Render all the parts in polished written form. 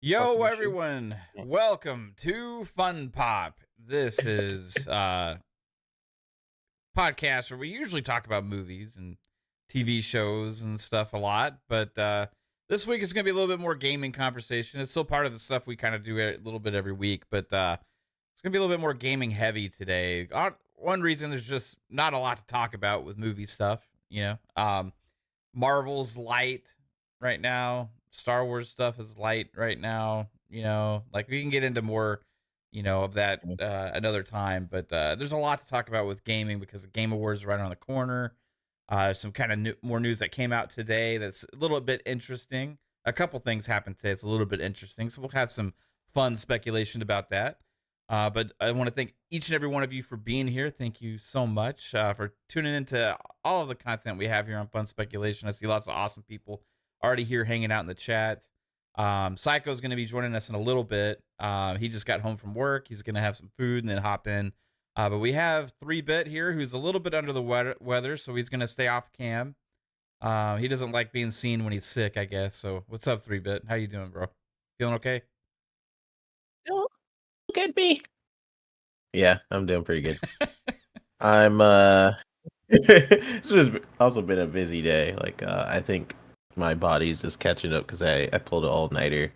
Yo, Fucking issue. everyone. Yeah. Welcome to FunPop. This is podcast where we usually talk about movies and TV shows and stuff a lot, but this week is going to be a little bit more gaming conversation. It's still part of the stuff we kind of do a little bit every week, but it's going to be a little bit more gaming heavy today. One reason there's just not a lot to talk about with movie stuff, Marvel's light right now. Star Wars stuff is light right now. Like we can get into more, of that another time. But there's a lot to talk about with gaming because the Game Awards are right around the corner. Some kind of more news that came out today that's a little bit interesting. A couple things happened today. It's a little bit interesting. So we'll have some fun speculation about that. But I want to thank each and every one of you for being here. Thank you so much for tuning into all of the content we have here on Fun Speculation. I see lots of awesome people already here hanging out in the chat. Psycho's going to be joining us in a little bit. He just got home from work. He's going to have some food and then hop in. But we have 3-Bit here who's a little bit under the weather, so he's going to stay off cam. He doesn't like being seen when he's sick, I guess. So what's up, 3-Bit? How you doing, bro? Feeling okay? Oh, look at me. Yeah, I'm doing pretty good. It's just also been a busy day. Like I think my body's just catching up because I pulled an all-nighter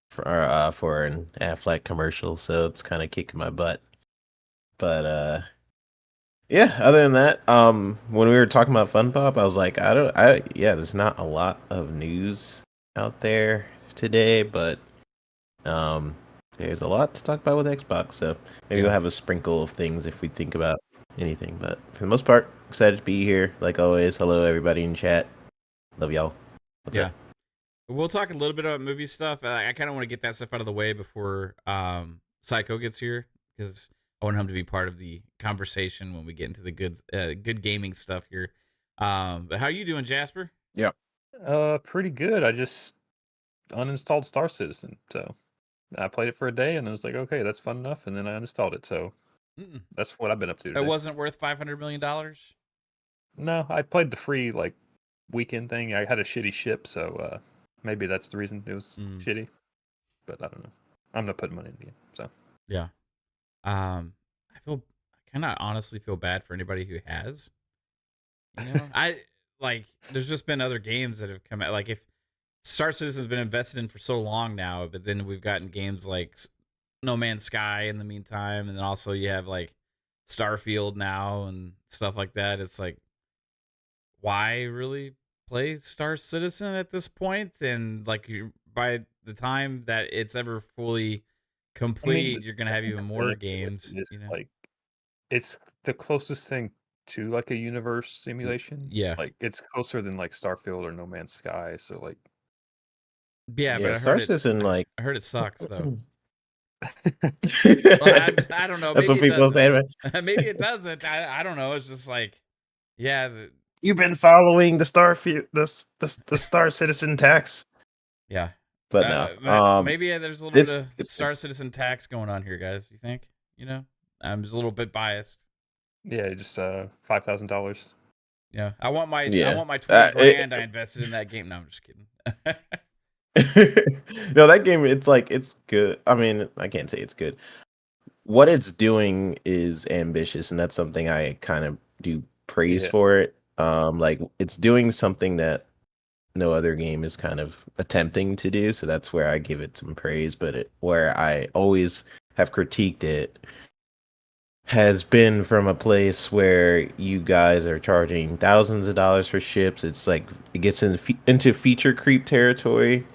for an Affleck commercial, so it's kind of kicking my butt. But yeah, other than that, when we were talking about FunPop, I was like, there's not a lot of news out there today, but there's a lot to talk about with Xbox, so maybe we'll have a sprinkle of things if we think about anything. But for the most part, excited to be here. Like always, hello everybody in chat. Love y'all. What's up? We'll talk a little bit about movie stuff. I kind of want to get that stuff out of the way before Psycho gets here because I want him to be part of the conversation when we get into the good gaming stuff here. But how are you doing, Jasper? Yeah. Pretty good. I just uninstalled Star Citizen, so I played it for a day and I was like, okay, that's fun enough, and then I uninstalled it. So that's what I've been up to today. It wasn't worth $500 million? No, I played the free weekend thing. I had a shitty ship, so maybe that's the reason it was shitty. But I don't know. I'm not putting money in the game, so yeah. I kind of honestly feel bad for anybody who has. There's just been other games that have come out. Like if Star Citizen's been invested in for so long now, but then we've gotten games like No Man's Sky in the meantime, and then also you have like Starfield now and stuff like that. It's like, why really play Star Citizen at this point? And like by the time that it's ever fully complete, you're gonna have even more games. Like it's the closest thing to like a universe simulation. Yeah, like it's closer than like Starfield or No Man's Sky. So like, yeah, but Star Citizen, I heard it sucks though. Well, I don't know. That's what people say. Maybe it doesn't. I don't know. It's just like, yeah. You've been following the the Star Citizen tax. Yeah, but no. Maybe there's a little bit of Star Citizen tax going on here, guys. You think? I'm just a little bit biased. Yeah, just $5,000. Yeah, I want my 20 grand I invested in that game. No, I'm just kidding. No, that game, it's good. I mean, I can't say it's good. What it's doing is ambitious, and that's something I kind of do praise for it. Like it's doing something that no other game is kind of attempting to do, so that's where I give it some praise. But where I always have critiqued it has been from a place where you guys are charging thousands of dollars for ships. It's like it gets into feature creep territory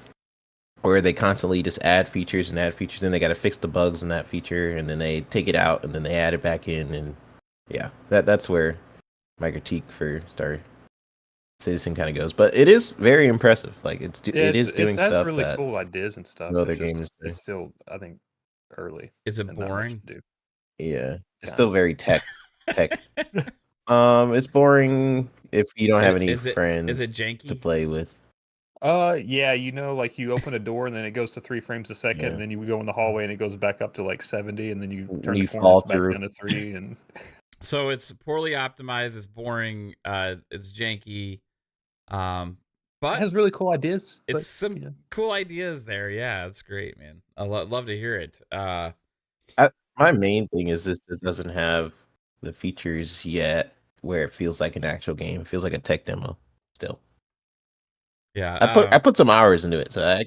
where they constantly just add features, and they got to fix the bugs in that feature, and then they take it out and then they add it back in. And yeah, that's where my critique for Star Citizen kind of goes. But it is very impressive. Like it is doing stuff. It has really cool ideas and stuff. Other games it's still, I think, early. Is it boring? Yeah, it's still very tech. It's boring if you don't have any friends. Is it janky to play with? Yeah, like you open a door and then it goes to 3 frames a second, and then you go in the hallway and it goes back up to like 70, and then you turn the corner back down to 3, and so it's poorly optimized. It's boring. It's janky. but has really cool ideas. it's But, some cool ideas there. Yeah, it's great, man. I love to hear it. My main thing is this doesn't have the features yet where it feels like an actual game. It feels like a tech demo still. Yeah, I put some hours into it, so I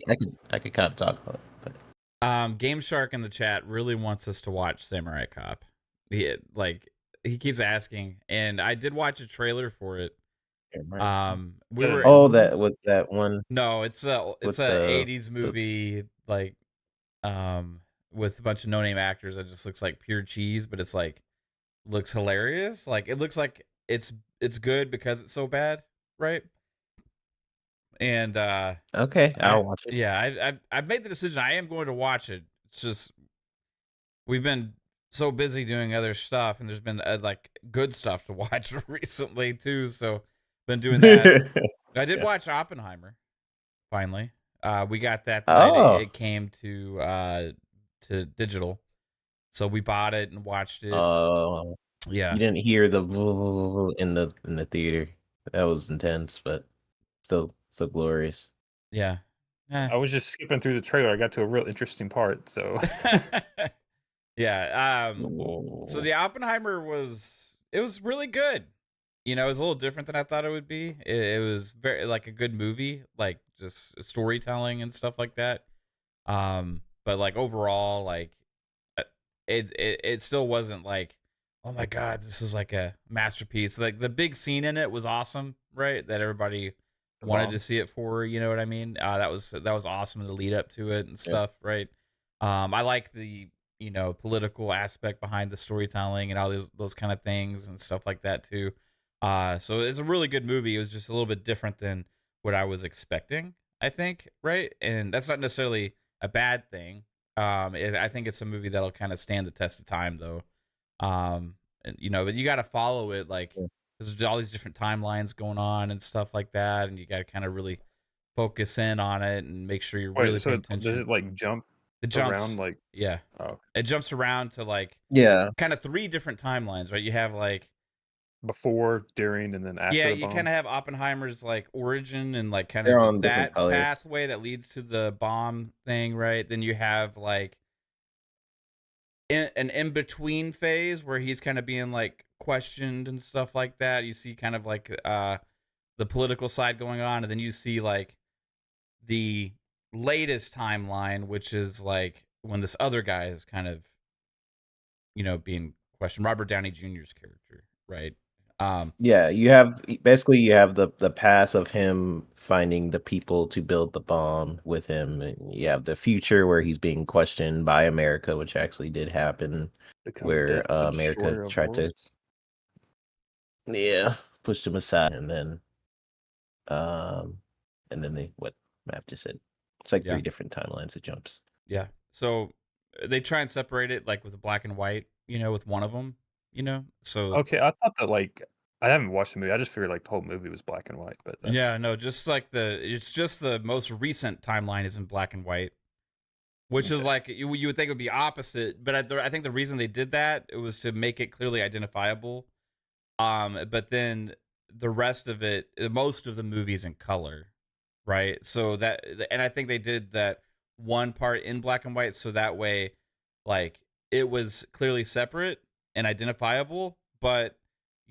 could kind of talk about it. But. Game Shark in the chat really wants us to watch Samurai Cop. He keeps asking, and I did watch a trailer for it. We were that with that one. No, it's a 80s movie with a bunch of no-name actors that just looks like pure cheese, but it's like looks hilarious. Like it looks like it's good because it's so bad, right? And okay, I'll watch it. Yeah, I've made the decision. I am going to watch it. It's just we've been so busy doing other stuff, and there's been like good stuff to watch recently too. So been doing that. I did watch Oppenheimer. Finally, we got that the night it came to digital, so we bought it and watched it. Oh, yeah. You didn't hear the in the theater. That was intense, but still glorious. Yeah. I was just skipping through the trailer. I got to a real interesting part. So yeah. So the Oppenheimer was really good. You know, it was a little different than I thought it would be. It was very like a good movie, like just storytelling and stuff like that. But like overall, like it still wasn't like, oh my god, this is like a masterpiece. Like the big scene in it was awesome, right? That everybody wanted to see it for. You know what I mean? That was awesome. The lead up to it and stuff, right? I like the political aspect behind the storytelling and all those kind of things and stuff like that too. So it's a really good movie. It was just a little bit different than what I was expecting, I think, right? And that's not necessarily a bad thing. I think it's a movie that'll kind of stand the test of time, though. And but you got to follow it, like there's all these different timelines going on and stuff like that, and you got to kind of really focus in on it and make sure you're really paying attention. Does it like jump? It jumps around, like it jumps around to like kind of 3 different timelines, right? You have like before, during, and then after. Yeah, you kind of have Oppenheimer's like origin and like kind of that pathway that leads to the bomb thing, right? Then you have like an in-between phase where he's kind of being like questioned and stuff like that. You see kind of like the political side going on, and then you see like the latest timeline, which is like when this other guy is kind of being questioned, Robert Downey Jr.'s character, right? You have the past of him finding the people to build the bomb with him, and you have the future where he's being questioned by America, which actually did happen, where America tried to push him aside, and then what Matt just said. It's like 3 different timelines. It jumps. Yeah. So they try and separate it like with a black and white, with one of them. So okay, I thought that like I haven't watched the movie. I just figured like the whole movie was black and white, but no, just like it's just the most recent timeline is in black and white, which is like you would think it would be opposite, but I think the reason they did that it was to make it clearly identifiable. But then the rest of it, most of the movie's in color, right? So and I think they did that one part in black and white so that way, like it was clearly separate and identifiable, but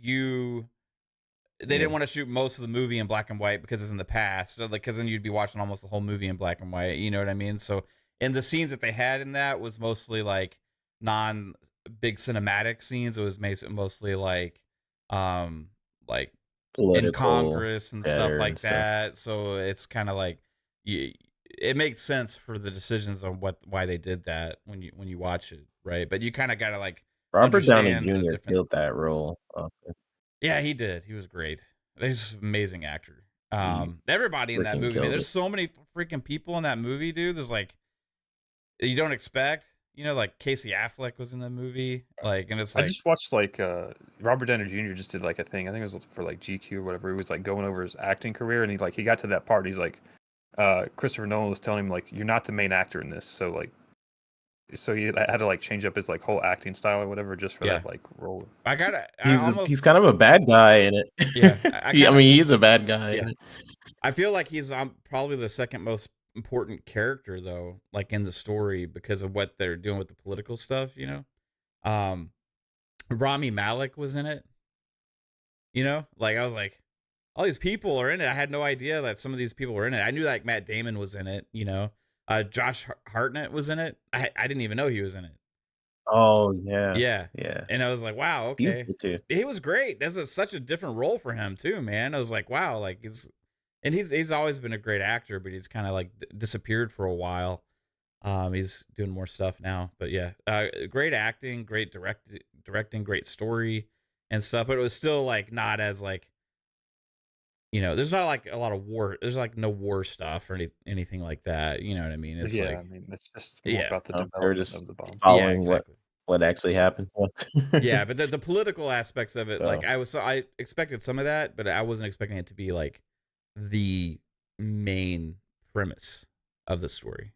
they didn't want to shoot most of the movie in black and white because it's in the past. So because then you'd be watching almost the whole movie in black and white. You know what I mean? So, and the scenes that they had in that was mostly like non-big cinematic scenes. It was mostly like political, in Congress and stuff like that. So it's kind of like it makes sense for the decisions on why they did that when you watch it, right? But you kind of gotta like. Robert Downey Jr. filled that role. Yeah, he did. He was great. He's an amazing actor. Everybody in that movie, man, there's so many freaking people in that movie, dude. There's like you don't expect. Like Casey Affleck was in the movie. Like, and it's like I just watched like Robert Downey Jr. just did like a thing. I think it was for like GQ or whatever. He was like going over his acting career, and he got to that part. He's like, Christopher Nolan was telling him like, you're not the main actor in this, so he had to like change up his like whole acting style or whatever just for that like role. He's kind of a bad guy in it. Yeah, I mean, he's a bad guy. Yeah. In it. I feel like he's probably the second most important character though, like in the story because of what they're doing with the political stuff. Um, Rami Malek was in it. Like I was like, all these people are in it. I had no idea that some of these people were in it. I knew like Matt Damon was in it. Josh Hartnett was in it. I didn't even know he was in it. Oh yeah, Yeah. yeah. And I was like, wow, He was okay. good too. He was great. This is such a different role for him too, man. I was like, wow, like he's always been a great actor, but he's kind of like disappeared for a while. He's doing more stuff now, but yeah, great acting, great directing, great story and stuff. But it was still like not as like, there's not like a lot of war. There's like no war stuff or anything like that. You know what I mean? It's Yeah, like, I mean, it's just more yeah, about the They're development just of the bomb. yeah, following exactly. what actually happened. Yeah, but the political aspects of it, like So I expected some of that, but I wasn't expecting it to be like the main premise of the story,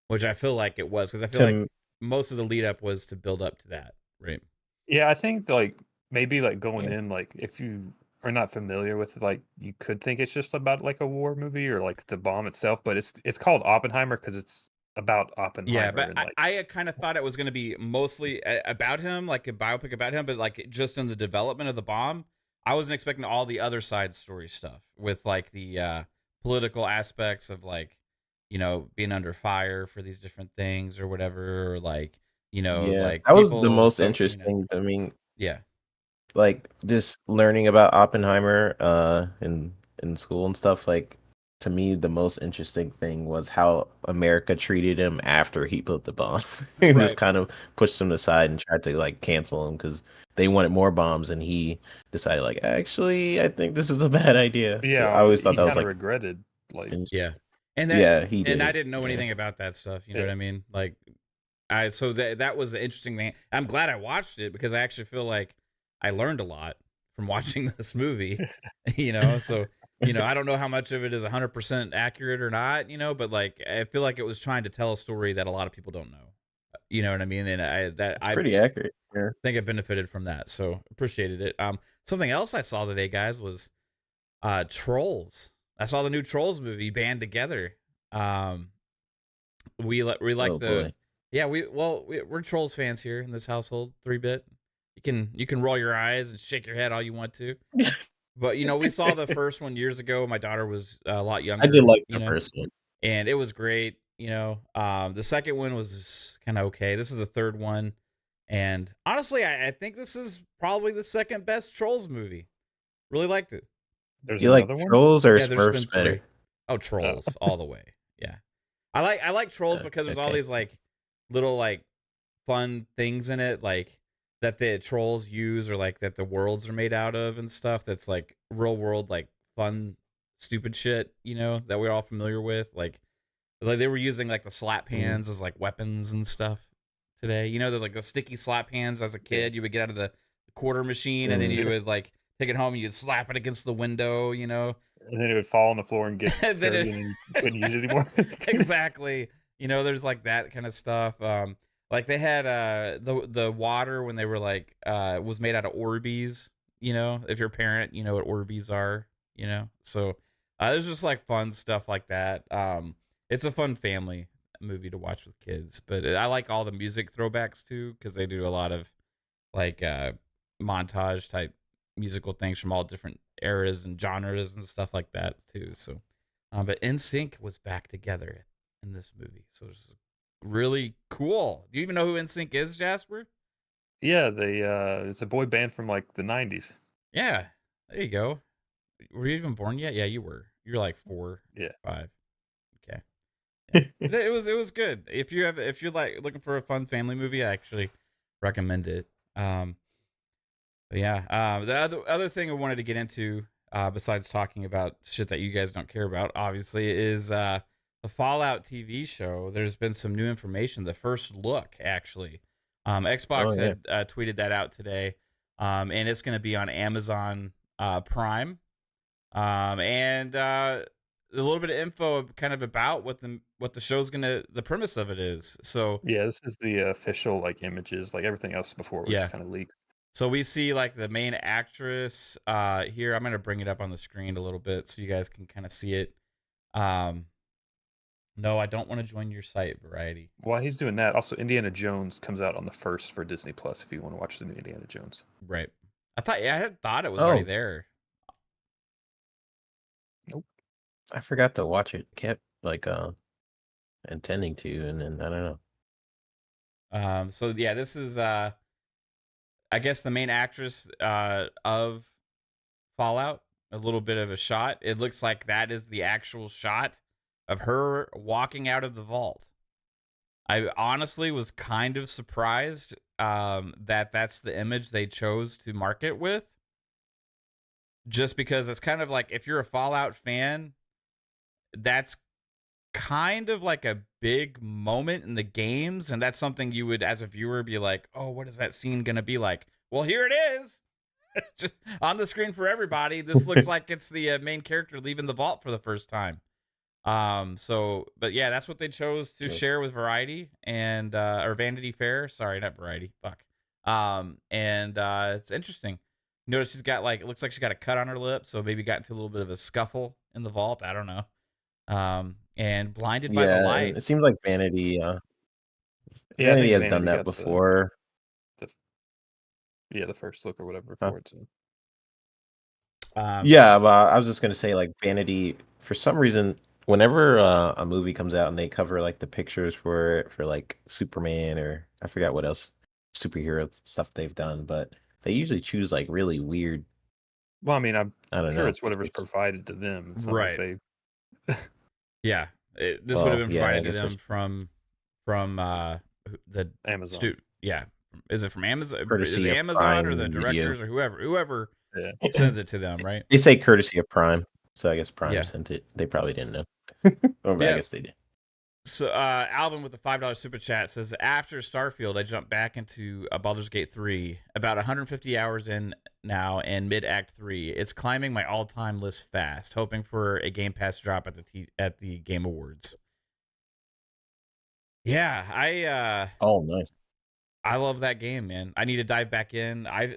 which I feel like it was because I feel like to most of the lead up was to build up to that, right? Yeah, I think like maybe like going Yeah. in, like if you are not familiar with it, like you could think it's just about like a war movie or like the bomb itself, but it's called Oppenheimer because it's about Yeah, Oppenheimer but and like I kind of thought it was going to be mostly about him, like a biopic about him, but like just in the development of the bomb, I wasn't expecting all the other side story stuff with like the political aspects of like, being under fire for these different things or whatever, or like, yeah, like that was the people most vote, interesting. I mean, yeah, like just learning about Oppenheimer in school and stuff. Like to me, the most interesting thing was how America treated him after he put the bomb, and just right. kind of pushed him aside and tried to like cancel him because they wanted more bombs, and he decided like, actually, I think this is a bad idea. yeah, I always thought he that was kind of like, regretted like Yeah. And that yeah, he and I did. didn't know Yeah, anything about that stuff, you know what yeah. I mean? Like so that was the interesting thing. I'm glad I watched it because I actually feel like I learned a lot from watching this movie, So, I don't know how much of it is 100% accurate or not, but like I feel like it was trying to tell a story that a lot of people don't know. You know what I mean? And it's pretty accurate. Yeah. think I benefited from that. So, apprecited it. Something else I saw today, guys, was Trolls. I saw the new Trolls movie, Band Together. Um we like Oh the boy. yeah, we're Trolls fans here in this household, 3-bit. You can roll your eyes and shake your head all you want to. But we saw the first one years ago. My daughter was a lot I younger, did like the first one. and it was great, the second one was kind of okay. This is the third one, and honestly, I think this is probably the second best Trolls movie. Really liked it. There's Do you like another one. Trolls or Yeah, there's been Smurfs better? 3. Oh, Trolls all the way. Yeah. I like Trolls because there's all Okay. these like little like fun things in it, like that the trolls use or like that the worlds are made out of and stuff that's like real world like fun stupid shit, that we're all familiar with. Like they were using like the slap Mhm. hands as like weapons and stuff today. They're like the sticky slap hands as a kid. You would get out of the quarter machine and then you would like take it home and you'd slap it against the window, And then it would fall on the floor and get And then dirty, and you couldn't use it anymore. exactly. There's like that kind of stuff. Like they had the water when they were like was made out of Orbeez, if you're a parent, you know what Orbeez are, So there's just like fun stuff like that. It's a fun family movie to watch with kids, but I like all the music throwbacks too because they do a lot of like montage type musical things from all different eras and genres and stuff like that too. So, but NSYNC was back together in this movie, so it was really cool. Do you even know who NSYNC is, Jasper? Yeah, it's a boy band from like the 90s. Yeah, there you go. Were you even born yet? Yeah, you were. You're like 4, Yeah. 5. Okay. Yeah. It was good. If you're like looking for a fun family movie, I actually recommend it. But yeah, the other thing I wanted to get into, besides talking about shit that you guys don't care about, obviously, is the Fallout TV show. There's been some new information. The first look, actually, Xbox had tweeted that out today, and it's going to be on Amazon Prime, and a little bit of info, kind of about what the show's the premise of it is. So Yeah, this is the official like images. Like everything else before was yeah. kind of leaked. So we see like the main actress here. I'm gonna bring it up on the screen a little bit so you guys can kind of see it. No, I don't want to join your site, Variety. While he's doing that, also Indiana Jones comes out on the 1st for Disney Plus if you want to watch the new Indiana Jones. Right. I had thought it was already there. Nope. I forgot to watch it. Kept like intending to, and then I don't know. So yeah, this is I guess the main actress of Fallout. A little bit of a shot. It looks like that is the actual shot of her walking out of the vault. I honestly was kind of surprised that that's the image they chose to market with. Just because it's kind of like, if you're a Fallout fan, that's kind of like a big moment in the games. And that's something you would, as a viewer, be like, oh, what is that scene going to be like? Well, here it is. Just on the screen for everybody. This looks like it's the main character leaving the vault for the first time. But yeah, that's what they chose to share with Variety and or Vanity Fair. Sorry, not Variety. Fuck. It's interesting. Notice she's got like, it looks like she got a cut on her lip, so maybe got into a little bit of a scuffle in the vault. I don't know. And blinded by the light. It seems like Vanity. Vanity has done that before. The first look or whatever for it too. Yeah, but I was just gonna say, like, Vanity, for some reason, whenever a movie comes out and they cover like the pictures for like Superman, or I forgot what else superhero stuff they've done, but they usually choose like really weird. Well, I mean, I don't know. know. It's whatever's provided to them. It's not Right. Like yeah. This would have been provided to them from the Amazon. Yeah. Is it from Amazon? Courtesy Is it of Amazon Prime or the directors Video. or whoever sends it to them, right? They say courtesy of Prime, so I guess Prime sent it. They probably didn't know. I guess they did. So Alvin with the $5 super chat says, after Starfield, I jumped back into Baldur's Gate 3, about 150 hours in now, and mid-act 3. It's climbing my all-time list fast, hoping for a Game Pass drop at the Game Awards. Yeah, oh, nice. I love that game, man. I need to dive back in. I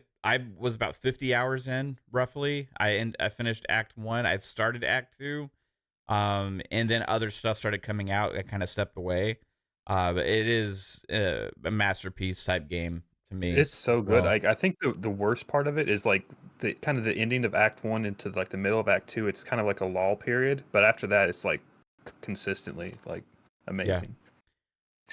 was about 50 hours in, roughly. I finished Act 1. I started Act 2. And then other stuff started coming out. I kind of stepped away. But it is a masterpiece type game to me. It's so good. I think the worst part of it is like the kind of the ending of Act 1 into like the middle of Act 2. It's kind of like a lull period, but after that, it's like consistently like amazing.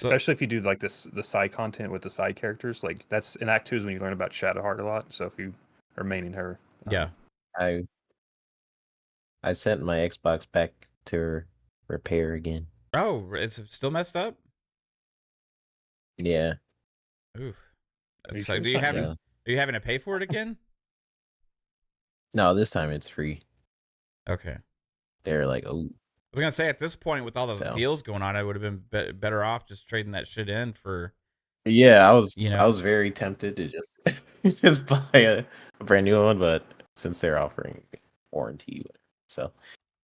Especially if you do like the side content with the side characters. Like that's in Act 2 is when you learn about Shadowheart a lot. So if you are maining her, I sent my Xbox back to repair again. Oh, it's still messed up? Yeah. Oof. So are you having to pay for it again? No, this time it's free. Okay. They're like, oh. I was gonna say, at this point, with all those deals going on, I would have been better off just trading that shit in for. Yeah, I was very tempted to just buy a brand new one, but since they're offering warranty, so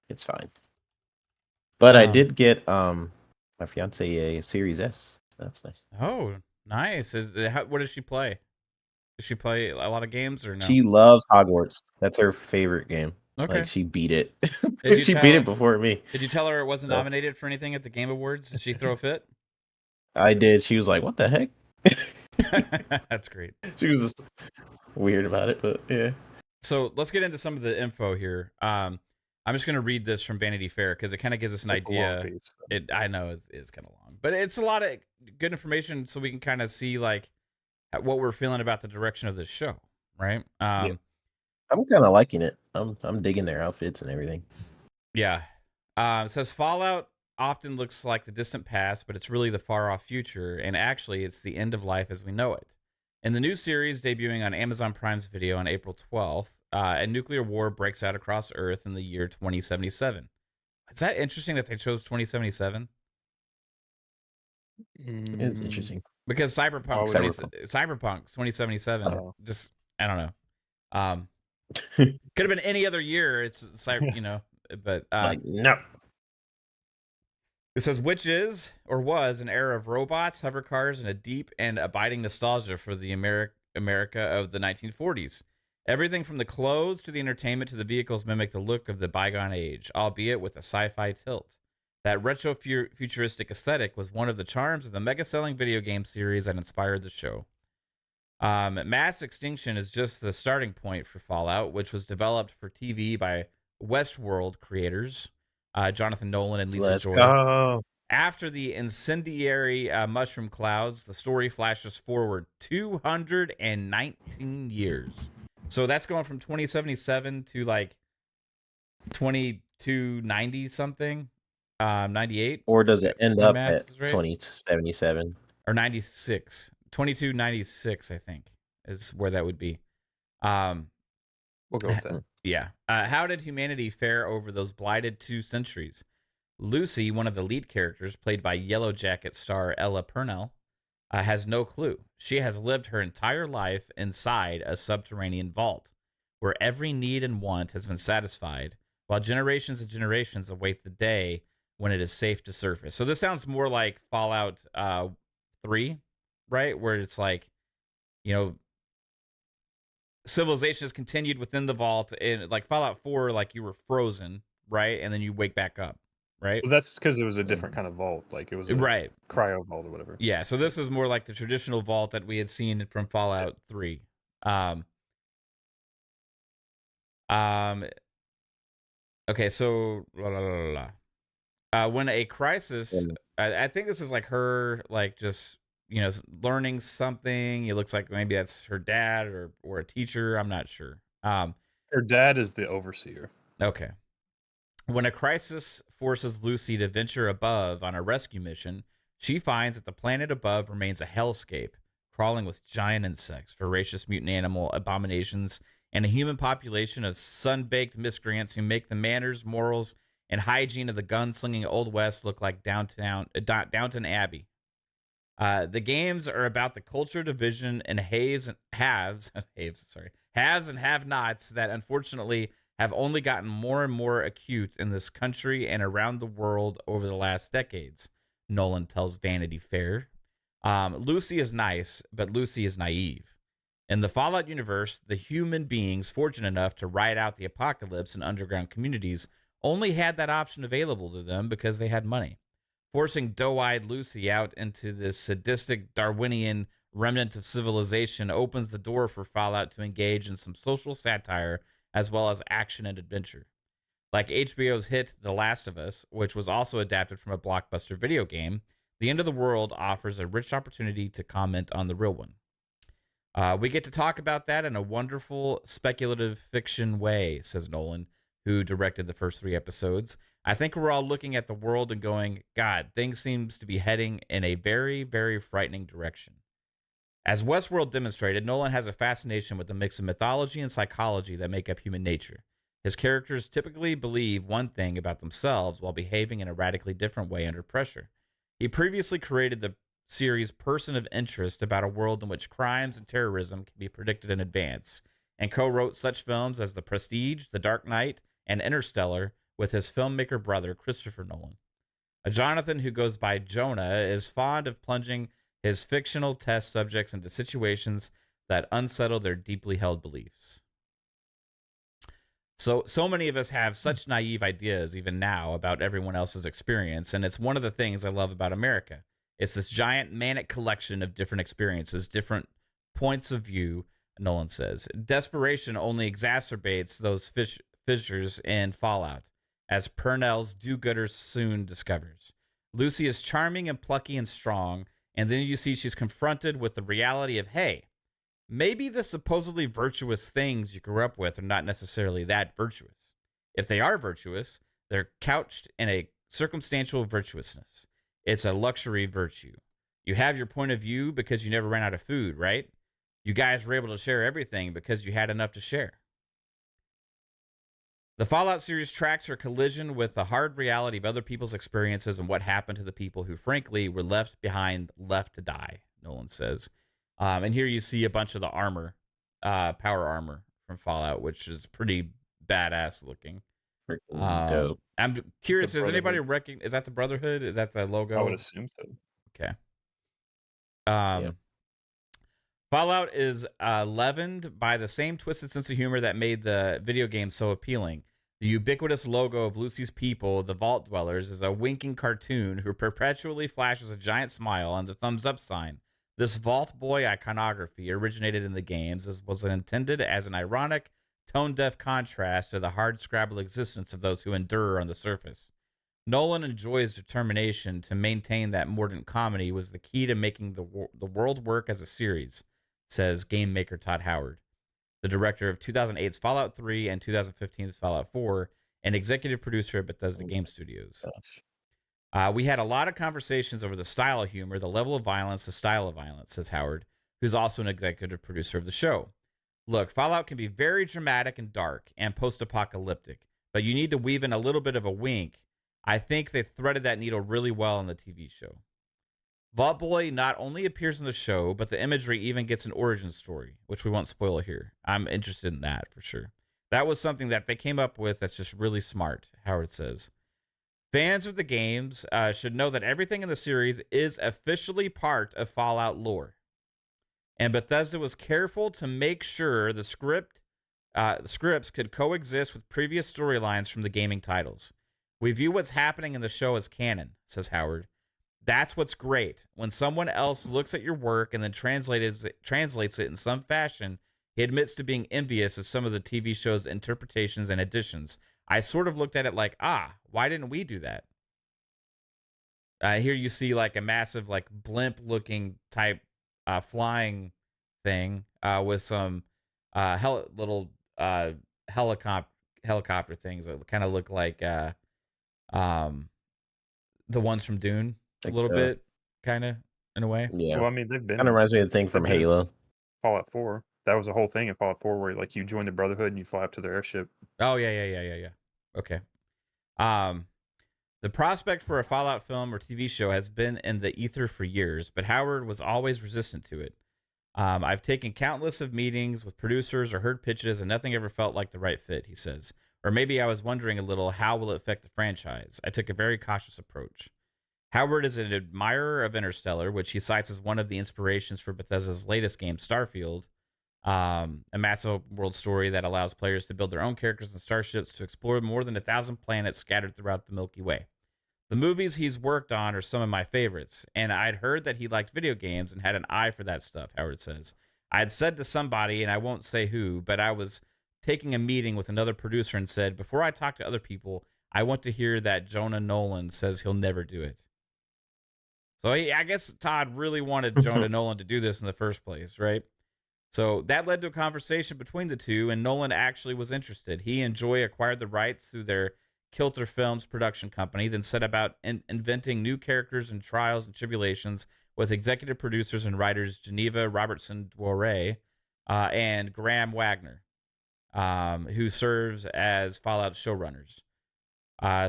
it's fine. But I did get my fiance a Series S. That's nice. Oh, nice. What does she play? Does she play a lot of games or no? She loves Hogwarts. That's her favorite game. Okay. Like, she beat it. She beat it before me. Did you tell her it wasn't nominated for anything at the Game Awards? Did she throw a fit? I did. She was like, what the heck? That's great. She was just weird about it, but yeah. So let's get into some of the info here. I'm just going to read this from Vanity Fair because it kind of gives us an idea. I know it's kind of long, but it's a lot of good information so we can kind of see like what we're feeling about the direction of this show, right? I'm kind of liking it. I'm digging their outfits and everything. Yeah. It says Fallout often looks like the distant past, but it's really the far off future, and actually it's the end of life as we know it. In the new series debuting on Amazon Prime's Video on April 12th, a nuclear war breaks out across Earth in the year 2077. Is that interesting that they chose 2077? It's interesting. Because Cyberpunk's 2077. Just, I don't know. Could have been any other year. It's but like, no. It says, which is or was an era of robots, hover cars, and a deep and abiding nostalgia for the America of the 1940s. Everything from the clothes to the entertainment to the vehicles mimic the look of the bygone age, albeit with a sci-fi tilt. That retro futuristic aesthetic was one of the charms of the mega-selling video game series that inspired the show. Mass Extinction is just the starting point for Fallout, which was developed for TV by Westworld creators, Jonathan Nolan and Lisa Let's Joy. go. After the incendiary mushroom clouds, the story flashes forward 219 years. So that's going from 2077 to like 2290 something, 98. Or does it end My up math at is right. 2077? Or 96. 2296, I think, is where that would be. We'll go with that. Yeah. How did humanity fare over those blighted 2 centuries? Lucy, one of the lead characters, played by Yellow Jacket star Ella Purnell, has no clue. She has lived her entire life inside a subterranean vault, where every need and want has been satisfied, while generations and generations await the day when it is safe to surface. So this sounds more like Fallout 3, right? Where it's like, civilization has continued within the vault. And like Fallout 4, like you were frozen, right? And then you wake back up. Right. Well, that's because it was a different kind of vault. Like it was a cryo vault or whatever. Yeah. So this is more like the traditional vault that we had seen from Fallout 3. Okay. So when a crisis, I think this is like her, like just learning something. It looks like maybe that's her dad or a teacher. I'm not sure. Her dad is the overseer. Okay. When a crisis forces Lucy to venture above on a rescue mission, she finds that the planet above remains a hellscape, crawling with giant insects, voracious mutant animal abominations, and a human population of sun-baked miscreants who make the manners, morals, and hygiene of the gunslinging Old West look like Downton Abbey. The games are about the culture division and haves and have-nots that unfortunately have only gotten more and more acute in this country and around the world over the last decades, Nolan tells Vanity Fair. Lucy is nice, but Lucy is naive. In the Fallout universe, the human beings fortunate enough to ride out the apocalypse in underground communities only had that option available to them because they had money. Forcing doe-eyed Lucy out into this sadistic Darwinian remnant of civilization opens the door for Fallout to engage in some social satire as well as action and adventure. Like HBO's hit The Last of Us, which was also adapted from a blockbuster video game, The End of the World offers a rich opportunity to comment on the real one. We get to talk about that in a wonderful speculative fiction way, says Nolan, who directed the first 3 episodes. I think we're all looking at the world and going, God, things seems to be heading in a very, very frightening direction. As Westworld demonstrated, Nolan has a fascination with the mix of mythology and psychology that make up human nature. His characters typically believe one thing about themselves while behaving in a radically different way under pressure. He previously created the series Person of Interest about a world in which crimes and terrorism can be predicted in advance, and co-wrote such films as The Prestige, The Dark Knight, and Interstellar with his filmmaker brother, Christopher Nolan. A Jonathan who goes by Jonah is fond of plunging his fictional test subjects into situations that unsettle their deeply held beliefs. So many of us have such naive ideas even now about everyone else's experience, and it's one of the things I love about America. It's this giant manic collection of different experiences, different points of view, Nolan says. Desperation only exacerbates those fissures in Fallout, as Purnell's do-gooder soon discovers. Lucy is charming and plucky and strong, and then you see she's confronted with the reality of, hey, maybe the supposedly virtuous things you grew up with are not necessarily that virtuous. If they are virtuous, they're couched in a circumstantial virtuousness. It's a luxury virtue. You have your point of view because you never ran out of food, right? You guys were able to share everything because you had enough to share. The Fallout series tracks her collision with the hard reality of other people's experiences and what happened to the people who, frankly, were left behind, left to die, Nolan says. And here you see a bunch of the armor, power armor from Fallout, which is pretty badass looking. Dope. I'm curious, does anybody recognize, is that the Brotherhood? Is that the logo? I would assume so. Okay. Yeah. Fallout is leavened by the same twisted sense of humor that made the video game so appealing. The ubiquitous logo of Lucy's people, the Vault Dwellers, is a winking cartoon who perpetually flashes a giant smile and the thumbs up sign. This Vault Boy iconography originated in the games as was intended as an ironic, tone-deaf contrast to the hard-scrabble existence of those who endure on the surface. Nolan enjoys determination to maintain that mordant comedy was the key to making the world work as a series, says game maker Todd Howard, the director of 2008's Fallout 3 and 2015's Fallout 4, and executive producer at Bethesda Game Studios. We had a lot of conversations over the style of humor, the level of violence, the style of violence, says Howard, who's also an executive producer of the show. Look, Fallout can be very dramatic and dark and post-apocalyptic, but you need to weave in a little bit of a wink. I think they threaded that needle really well in the TV show. Vault Boy not only appears in the show, but the imagery even gets an origin story, which we won't spoil here. I'm interested in that for sure. That was something that they came up with that's just really smart, Howard says. Fans of the games should know that everything in the series is officially part of Fallout lore. And Bethesda was careful to make sure the scripts could coexist with previous storylines from the gaming titles. We view what's happening in the show as canon, says Howard. That's what's great. When someone else looks at your work and then translates it in some fashion, he admits to being envious of some of the TV show's interpretations and additions. I sort of looked at it like, why didn't we do that? Here you see like a massive like blimp-looking type flying thing with some little helicopter things that kind of look like the ones from Dune. A little bit, kind of, in a way. Yeah. Well, I mean, they've been. Kind of reminds me of the thing from Halo. Fallout 4. That was a whole thing in Fallout 4 where like you join the Brotherhood and you fly up to their airship. Oh yeah. Okay. The prospect for a Fallout film or TV show has been in the ether for years, but Howard was always resistant to it. I've taken countless of meetings with producers or heard pitches, and nothing ever felt like the right fit, he says. Or maybe I was wondering a little, how will it affect the franchise? I took a very cautious approach. Howard is an admirer of Interstellar, which he cites as one of the inspirations for Bethesda's latest game, Starfield, a massive world story that allows players to build their own characters and starships to explore more than 1,000 planets scattered throughout the Milky Way. The movies he's worked on are some of my favorites, and I'd heard that he liked video games and had an eye for that stuff, Howard says. I'd said to somebody, and I won't say who, but I was taking a meeting with another producer and said, before I talk to other people, I want to hear that Jonah Nolan says he'll never do it. So I guess Todd really wanted Jonah Nolan to do this in the first place, right? So that led to a conversation between the two, and Nolan actually was interested. He and Joy acquired the rights through their Kilter Films production company, then set about inventing new characters and trials and tribulations with executive producers and writers Geneva Robertson Dwyer and Graham Wagner, who serves as Fallout showrunners.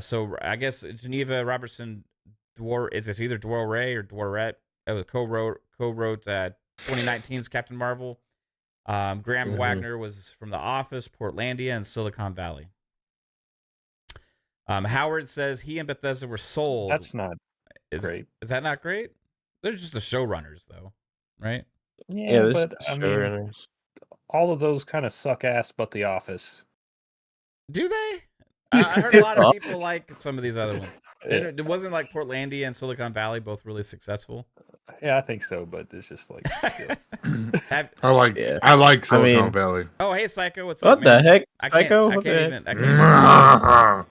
So I guess Geneva Robertson is this either Dwyer or Dworet? Co-wrote 2019's Captain Marvel. Graham Wagner was from The Office, Portlandia, and Silicon Valley. Howard says he and Bethesda were sold. That's not great. Is that not great? They're just the showrunners, though, right? Yeah, but I mean, all of those kind of suck ass, but The Office. Do they? I heard a lot of people like some of these other ones. It wasn't like Portlandia and Silicon Valley both really successful. Yeah, I think so, but it's just like I like Silicon Valley. Oh, hey, Psycho, what's up? What the heck, Psycho? I can't even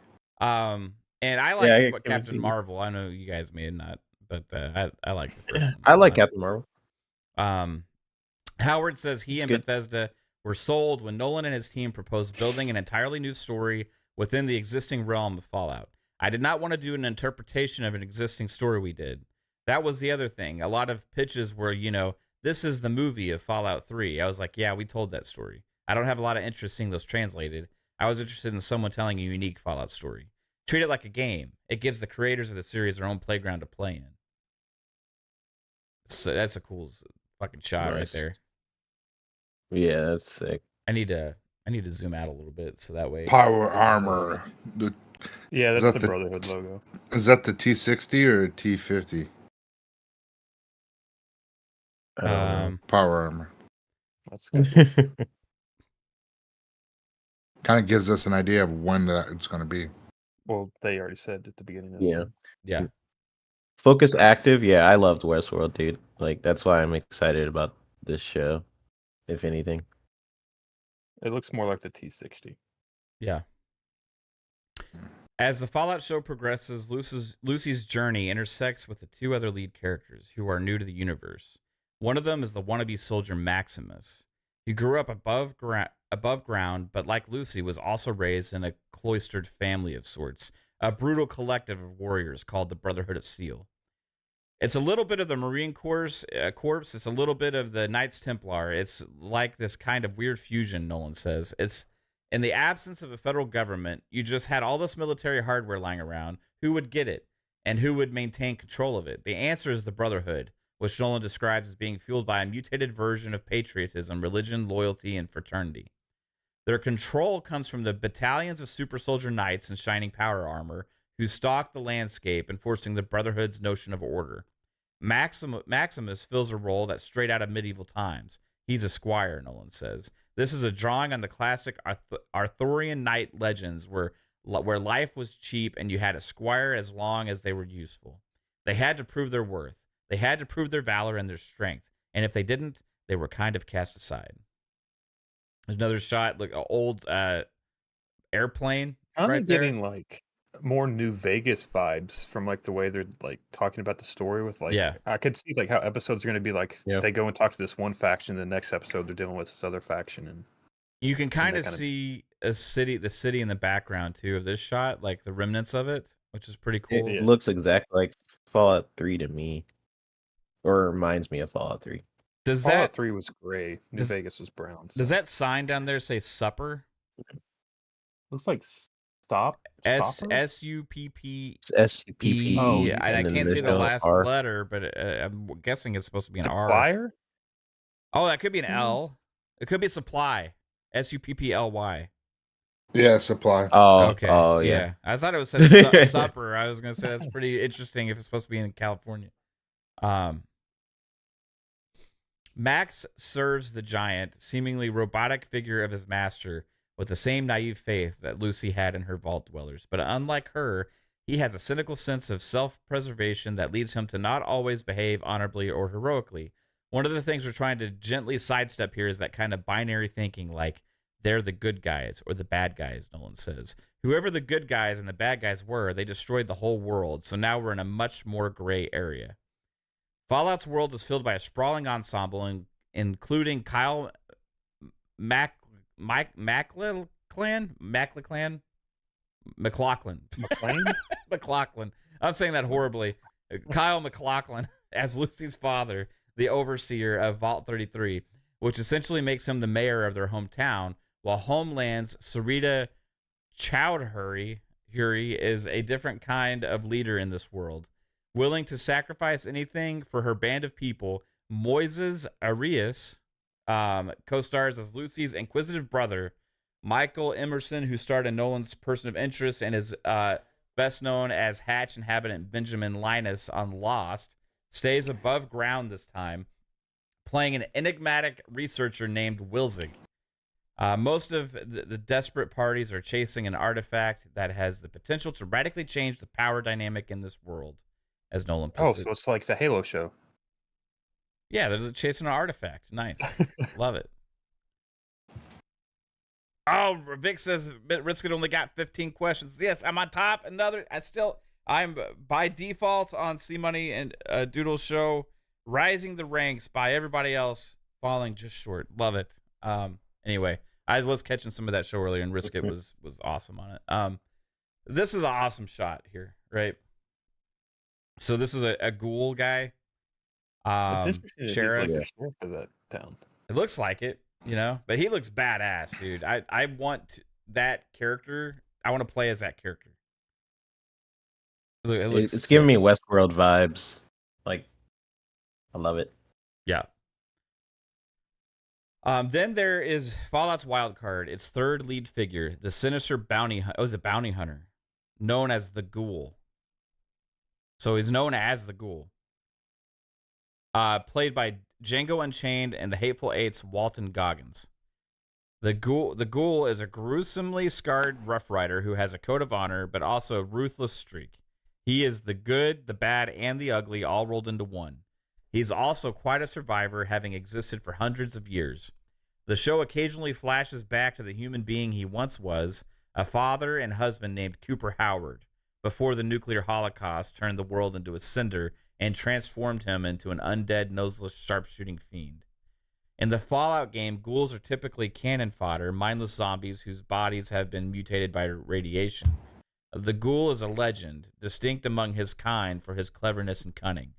and I like Captain Marvel. I know you guys may not, but I like the first one. I like Captain Marvel. Howard says he and Bethesda were sold when Nolan and his team proposed building an entirely new story within the existing realm of Fallout. I did not want to do an interpretation of an existing story we did. That was the other thing. A lot of pitches were, this is the movie of Fallout 3. I was like, yeah, we told that story. I don't have a lot of interest seeing those translated. I was interested in someone telling a unique Fallout story. Treat it like a game. It gives the creators of the series their own playground to play in. So that's a cool fucking shot right there. Yeah, that's sick. I need to zoom out a little bit so that way. Power armor. Yeah, that's the Brotherhood logo. Is that the T60 or T50? Power armor. That's good. Kind of gives us an idea of when that it's going to be. Well, they already said at the beginning of Yeah. Yeah. Focus active. Yeah, I loved Westworld, dude. Like that's why I'm excited about this show. If anything. It looks more like the T60. Yeah. As the Fallout show progresses, Lucy's journey intersects with the two other lead characters who are new to the universe. One of them is the wannabe soldier Maximus. He grew up above ground, but like Lucy, was also raised in a cloistered family of sorts, a brutal collective of warriors called the Brotherhood of Steel. It's a little bit of the Marine Corps. It's a little bit of the Knights Templar. It's like this kind of weird fusion, Nolan says. It's in the absence of a federal government, you just had all this military hardware lying around. Who would get it? And who would maintain control of it? The answer is the Brotherhood, which Nolan describes as being fueled by a mutated version of patriotism, religion, loyalty, and fraternity. Their control comes from the battalions of super soldier knights in shining power armor who stalk the landscape, enforcing the Brotherhood's notion of order. Maximus fills a role that's straight out of medieval times. He's a squire, Nolan says. This is a drawing on the classic Arthurian knight legends where life was cheap and you had a squire as long as they were useful. They had to prove their worth. They had to prove their valor and their strength. And if they didn't, they were kind of cast aside. There's another shot, like an old airplane. I'm right getting like more New Vegas vibes from like the way they're like talking about the story with like I could see like how episodes are going to be like they go and talk to this one faction, the next episode they're dealing with this other faction, and you can kind of see the city in the background too of this shot, like the remnants of it, which is pretty cool. It looks exactly like Fallout 3 to me, or reminds me of Fallout 3. Fallout 3 was gray. New Vegas was brown. So. Does that sign down there say supper? Looks like stop. SUPP. SUPP. Oh, I can't see the last letter, but I'm guessing it's supposed to be an R. Supplier? Oh, that could be an L. It could be supply. SUPPLY. Yeah, supply. Oh, okay. Oh, yeah. I thought it was said supper. I was gonna say that's pretty interesting if it's supposed to be in California. Max serves the giant, seemingly robotic figure of his master with the same naive faith that Lucy had in her vault dwellers. But unlike her, he has a cynical sense of self-preservation that leads him to not always behave honorably or heroically. One of the things we're trying to gently sidestep here is that kind of binary thinking, like they're the good guys or the bad guys, Nolan says. Whoever the good guys and the bad guys were, they destroyed the whole world, so now we're in a much more gray area. Fallout's world is filled by a sprawling ensemble, including Kyle MacLachlan. I'm saying that horribly. Kyle MacLachlan as Lucy's father, the overseer of Vault 33, which essentially makes him the mayor of their hometown, while Homeland's Sarita Chowdhury is a different kind of leader in this world. Willing to sacrifice anything for her band of people, Moises Arias co-stars as Lucy's inquisitive brother, Michael Emerson, who starred in Nolan's Person of Interest and is best known as Hatch inhabitant Benjamin Linus on Lost, stays above ground this time, playing an enigmatic researcher named Wilzig. Most of the desperate parties are chasing an artifact that has the potential to radically change the power dynamic in this world, as Nolan puts it. So it's like the Halo show. Yeah, they're chasing an artifact. Nice. Love it. Oh, Vic says Risket only got 15 questions. Yes, I'm on top. I'm by default on C Money and Doodle's show, rising the ranks by everybody else, falling just short. Love it. Anyway, I was catching some of that show earlier, and Risket was awesome on it. This is an awesome shot here, right? So this is a ghoul guy. It's interesting sheriff. He's like the sheriff of that town. It looks like it, but he looks badass, dude. I want that character. I want to play as that character. It's giving me Westworld vibes. Like, I love it. Yeah. Then there is Fallout's wild card. Its third lead figure, the sinister bounty hunter, known as the Ghoul. So he's known as the Ghoul. Played by Django Unchained and the Hateful Eight's Walton Goggins. The ghoul is a gruesomely scarred Rough Rider who has a code of honor, but also a ruthless streak. He is the good, the bad, and the ugly all rolled into one. He's also quite a survivor, having existed for hundreds of years. The show occasionally flashes back to the human being he once was, a father and husband named Cooper Howard, before the nuclear holocaust turned the world into a cinder and transformed him into an undead, noseless, sharpshooting fiend. In the Fallout game, ghouls are typically cannon fodder, mindless zombies whose bodies have been mutated by radiation. The ghoul is a legend, distinct among his kind for his cleverness and cunning.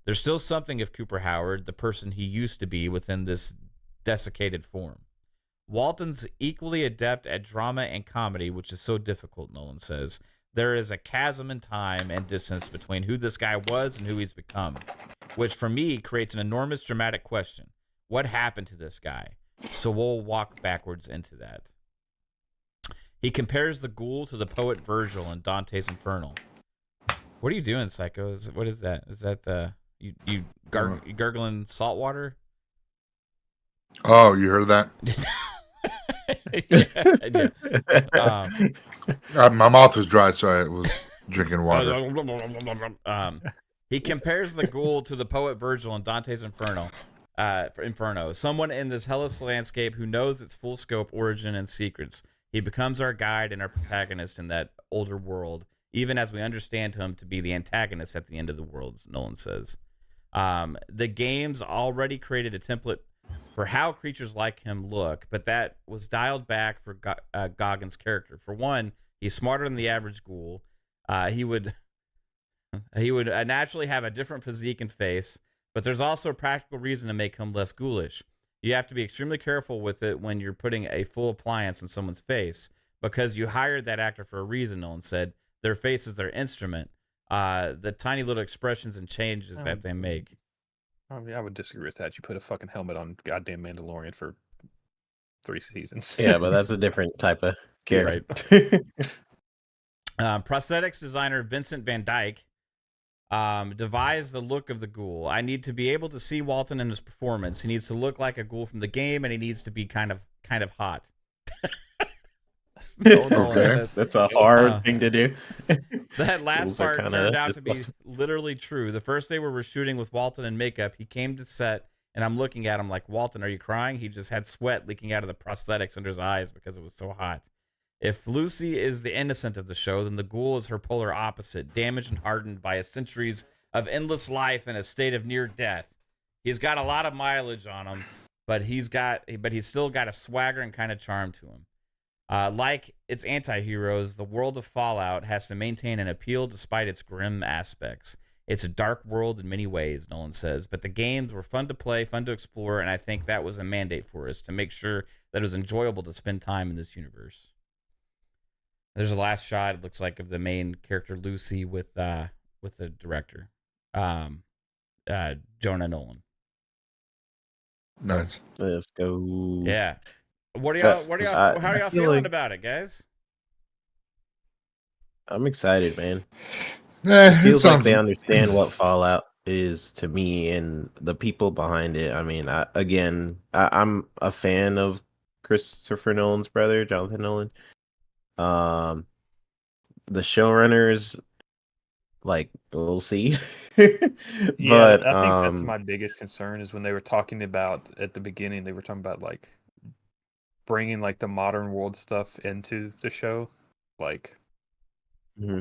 There's still something of Cooper Howard, the person he used to be, within this desiccated form. Walton's equally adept at drama and comedy, which is so difficult, Nolan says. There is a chasm in time and distance between who this guy was and who he's become, which for me creates an enormous dramatic question. What happened to this guy? So we'll walk backwards into that. He compares the ghoul to the poet Virgil in Dante's Inferno. What are you doing, Psycho? What is that? Is that the you gargling salt water? Oh, you heard that? Yeah. My mouth was dry, so I was drinking water. He compares the ghoul to the poet Virgil in Dante's Inferno. Someone in this hellish landscape who knows its full scope, origin, and secrets. He becomes our guide and our protagonist in that older world, even as we understand him to be the antagonist at the end of the world, as Nolan says. The game's already created a template for how creatures like him look, but that was dialed back for Goggins' character. For one, he's smarter than the average ghoul. He would naturally have a different physique and face, but there's also a practical reason to make him less ghoulish. You have to be extremely careful with it when you're putting a full appliance in someone's face, because you hired that actor for a reason, Nolan said. Their face is their instrument. The tiny little expressions and changes that they make. I mean, I would disagree with that. You put a fucking helmet on goddamn Mandalorian for 3 seasons. Yeah, but that's a different type of character. Right. Prosthetics designer Vincent Van Dyke devised the look of the ghoul. I need to be able to see Walton in his performance. He needs to look like a ghoul from the game, and he needs to be kind of hot. Okay. That's a hard thing to do. That last part turned out to be literally true. The first day we were shooting with Walton in makeup, he came to set, and I'm looking at him like, Walton, are you crying? He just had sweat leaking out of the prosthetics under his eyes because it was so hot. If Lucy is the innocent of the show, then the ghoul is her polar opposite, damaged and hardened by centuries of endless life in a state of near death. He's got a lot of mileage on him, but he's still got a swagger and kind of charm to him. Like its anti-heroes, the world of Fallout has to maintain an appeal despite its grim aspects. It's a dark world in many ways, Nolan says, but the games were fun to play, fun to explore, and I think that was a mandate for us to make sure that it was enjoyable to spend time in this universe. There's a last shot, it looks like, of the main character Lucy with the director, Jonah Nolan. Nice. Let's go. Yeah. How are y'all feeling about it, guys? I'm excited, man. It feels like they understand what Fallout is to me and the people behind it. I mean, I'm a fan of Christopher Nolan's brother, Jonathan Nolan. The showrunners, like, we'll see. Yeah, but I think that's my biggest concern is when they were talking about at the beginning, they were talking about like bringing like the modern world stuff into the show, like. Mm-hmm.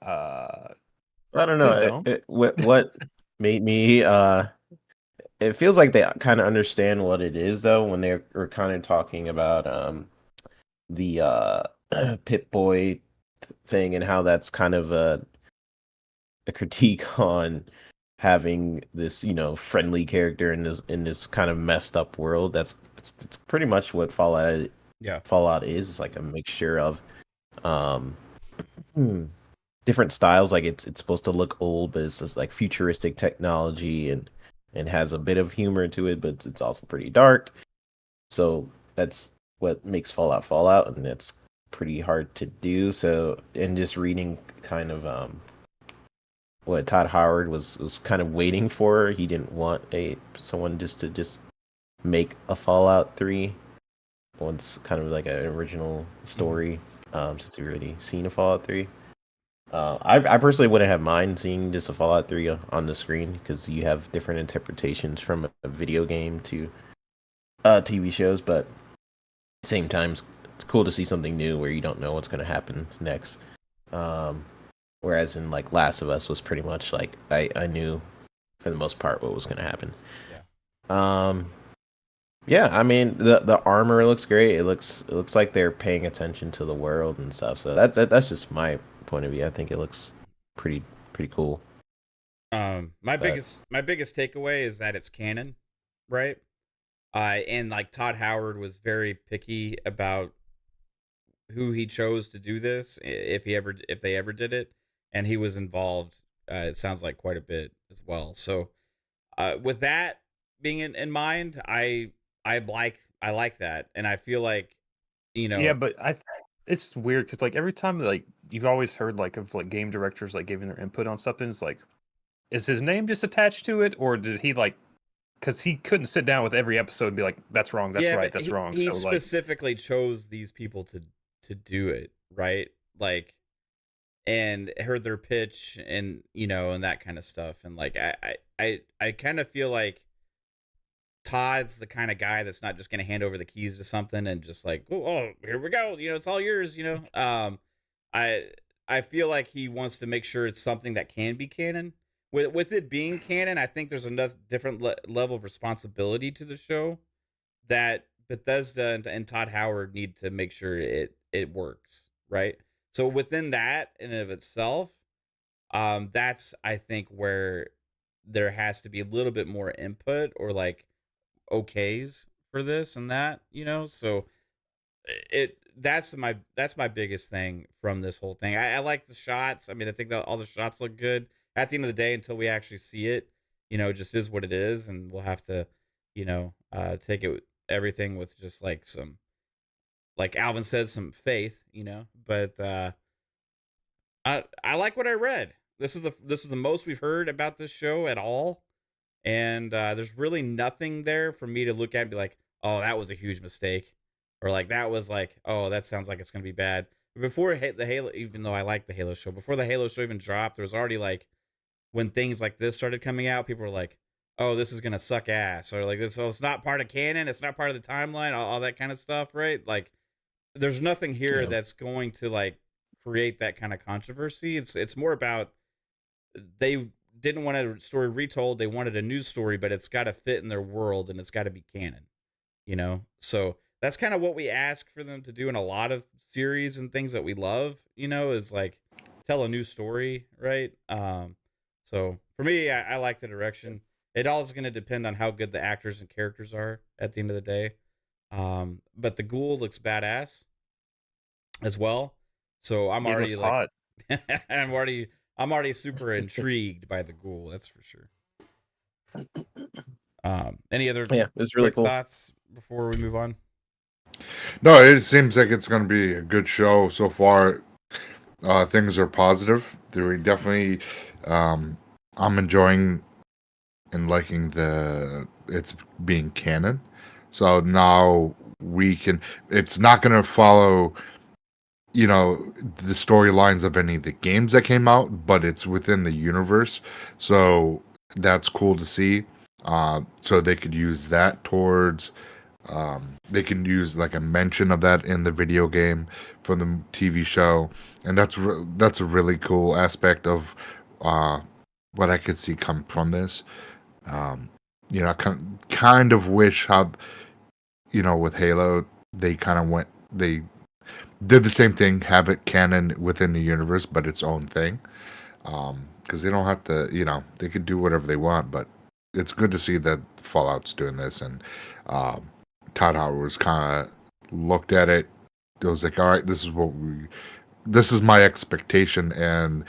I don't know. What made me it feels like they kind of understand what it is though when they were kind of talking about the Pip-Boy thing and how that's kind of a critique on having this, friendly character in this kind of messed up world. It's pretty much what Fallout is. It's like a mixture of different styles. Like it's supposed to look old, but it's just like futuristic technology and has a bit of humor to it, but it's also pretty dark. So that's what makes Fallout, and it's pretty hard to do. So, and just reading kind of what Todd Howard was kind of waiting for. He didn't want someone to make a Fallout 3 once, kind of like an original story, since we've already seen a Fallout 3. I personally wouldn't have mind seeing just a Fallout 3 on the screen, because you have different interpretations from a video game to TV shows, but at the same time, it's cool to see something new where you don't know what's going to happen next. Whereas in like Last of Us was pretty much like I knew for the most part what was going to happen. Yeah. Yeah, I mean the armor looks great. It looks like they're paying attention to the world and stuff. So that's just my point of view. I think it looks pretty cool. My biggest takeaway is that it's canon, right? And like Todd Howard was very picky about who he chose to do this, if they ever did it, and he was involved. It sounds like quite a bit as well. So, with that being in mind, I like that, and I feel like, Yeah, but it's weird because like every time like you've always heard like of like game directors like giving their input on something, it's like, is his name just attached to it, or did he like? Because he couldn't sit down with every episode and be like, "That's wrong, that's right, that's wrong." He So like, specifically chose these people to do it, right? Like, and heard their pitch, and and that kind of stuff, and like I kind of feel like Todd's the kind of guy that's not just going to hand over the keys to something and just like, oh, here we go, it's all yours. I feel like he wants to make sure it's something that can be canon. With it being canon, I think there's enough different level of responsibility to the show that Bethesda and Todd Howard need to make sure it works, right? So within that in and of itself, that's, I think, where there has to be a little bit more input, or like okays for this and that, So that's my biggest thing from this whole thing. I like the shots. I mean, I think that all the shots look good. At the end of the day, until we actually see it, it just is what it is, and we'll have to, take it everything with just like some, like Alvin said, some faith, But I like what I read. This is the most we've heard about this show at all, and there's really nothing there for me to look at and be like, oh, that was a huge mistake, or like that was like, oh, that sounds like it's gonna be bad. Before the Halo, even though I like the Halo show, before the Halo show even dropped, there was already like, when things like this started coming out, people were like, oh, this is going to suck ass. Or like, this, oh, it's not part of canon. It's not part of the timeline, all that kind of stuff, right? Like, there's nothing here that's going to like create that kind of controversy. It's more about, they didn't want a story retold. They wanted a new story, but it's got to fit in their world, and it's got to be canon, So that's kind of what we ask for them to do in a lot of series and things that we love, is like tell a new story, right? So for me, I like the direction. It all is going to depend on how good the actors and characters are at the end of the day. But the ghoul looks badass as well. So I'm already like, hot. I'm already super intrigued by the ghoul. That's for sure. Any other it's really cool thoughts before we move on? No, it seems like it's going to be a good show so far. Things are positive. There definitely, I'm enjoying and liking it's being canon. So now it's not going to follow, the storylines of any of the games that came out, but it's within the universe. So that's cool to see. So they could use that towards, they can use like a mention of that in the video game from the TV show, and that's a really cool aspect of what I could see come from this. I kind of wish how, with Halo, they did the same thing, have it canon within the universe, but its own thing. Because they don't have to, they could do whatever they want, but it's good to see that Fallout's doing this, and Todd Howard was kind of looked at it. It was like, all right, this is my expectation, and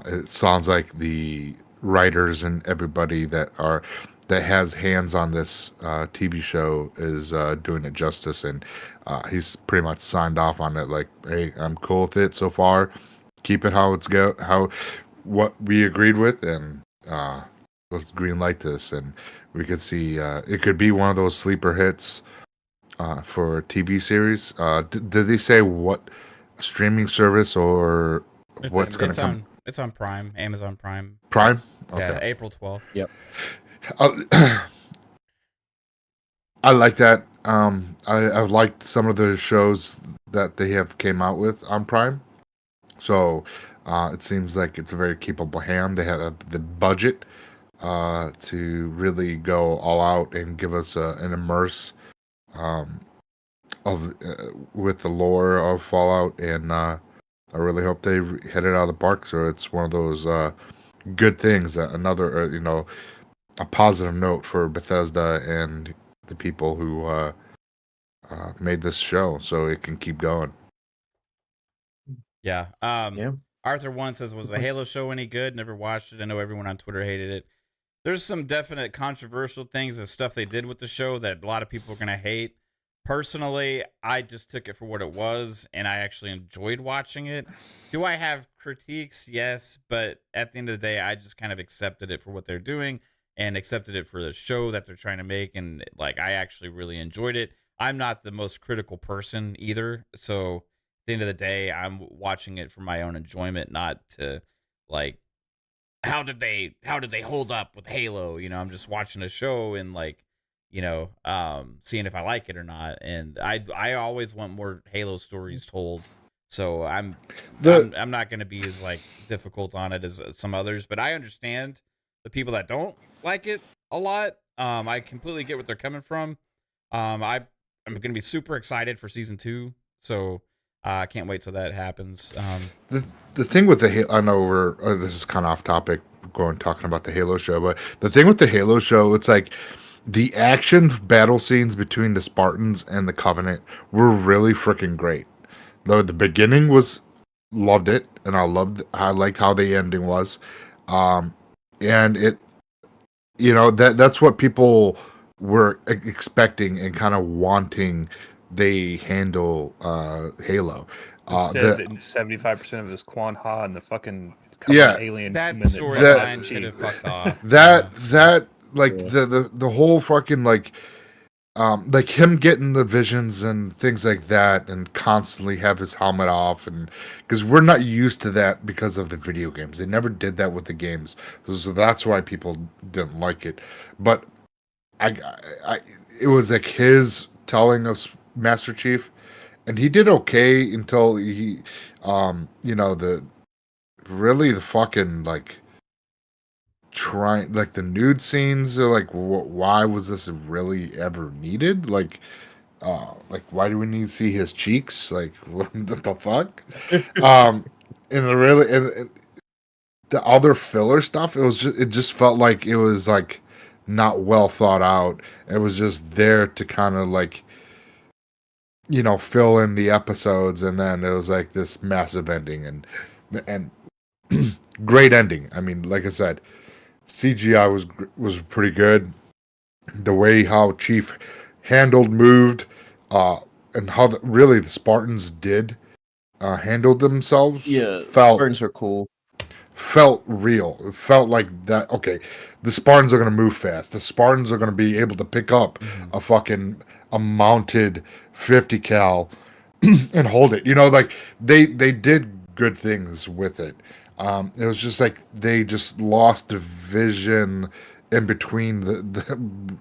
it sounds like the writers and everybody that has hands on this TV show is doing it justice, and he's pretty much signed off on it. Like, hey, I'm cool with it so far. Keep it how what we agreed with, and let's green light this, and we could see it could be one of those sleeper hits for a TV series. Did they say what streaming service or what's going to come? It's on Prime, Amazon Prime. Prime? Yeah, Okay. April 12th. Yep. I like that. I've liked some of the shows that they have came out with on Prime. So it seems like it's a very capable hand. They have the budget to really go all out and give us an immerse of with the lore of Fallout, and I really hope they hit it out of the park. So it's one of those good things. Another a positive note for Bethesda and the people who made this show, so it can keep going. Yeah. Yeah. Arthur One says, was the Halo show any good? Never watched it. I know everyone on Twitter hated it. There's some definite controversial things and stuff they did with the show that a lot of people are going to hate. Personally, I just took it for what it was, and I actually enjoyed watching it. Do I have critiques? Yes, but at the end of the day, I just kind of accepted it for what they're doing and accepted it for the show that they're trying to make, and like I actually really enjoyed it. I'm not the most critical person either, so at the end of the day, I'm watching it for my own enjoyment, not to like how did they hold up with Halo? I'm just watching a show and like seeing if I like it or not. And I always want more Halo stories told. So I'm not going to be as like difficult on it as some others, but I understand the people that don't like it a lot. I completely get what they're coming from. I'm going to be super excited for season 2. So I can't wait till that happens. The thing with the Halo, I know this is kind of off topic, talking about the Halo show, but the thing with the Halo show, it's like the action battle scenes between the Spartans and the Covenant were really freaking great. Though the beginning loved it, and I liked how the ending was, and it, that's what people were expecting and kind of wanting. They handle Halo. Instead, 75% of this Quan Ha and the fucking alien. That storyline should have fucked off. That like the whole fucking like him getting the visions and things like that, and constantly have his helmet off, and because we're not used to that because of the video games. They never did that with the games, so that's why people didn't like it. But it was like his telling of Master Chief, and he did okay until he the fucking like trying, like the nude scenes are like, why was this really ever needed? Like why do we need to see his cheeks? Like what the fuck? And the other filler stuff, it just felt like it was like not well thought out. It was just there to kind of like fill in the episodes, and then it was like this massive ending and great ending. I mean, like I said, CGI was pretty good. The way how Chief moved, and how really the Spartans did handle themselves. Yeah, Spartans are cool. Felt real. It felt like that. Okay, the Spartans are gonna move fast. The Spartans are gonna be able to pick up a mounted 50 cal and hold it. Like they did good things with it. It was just like they just lost the vision in between the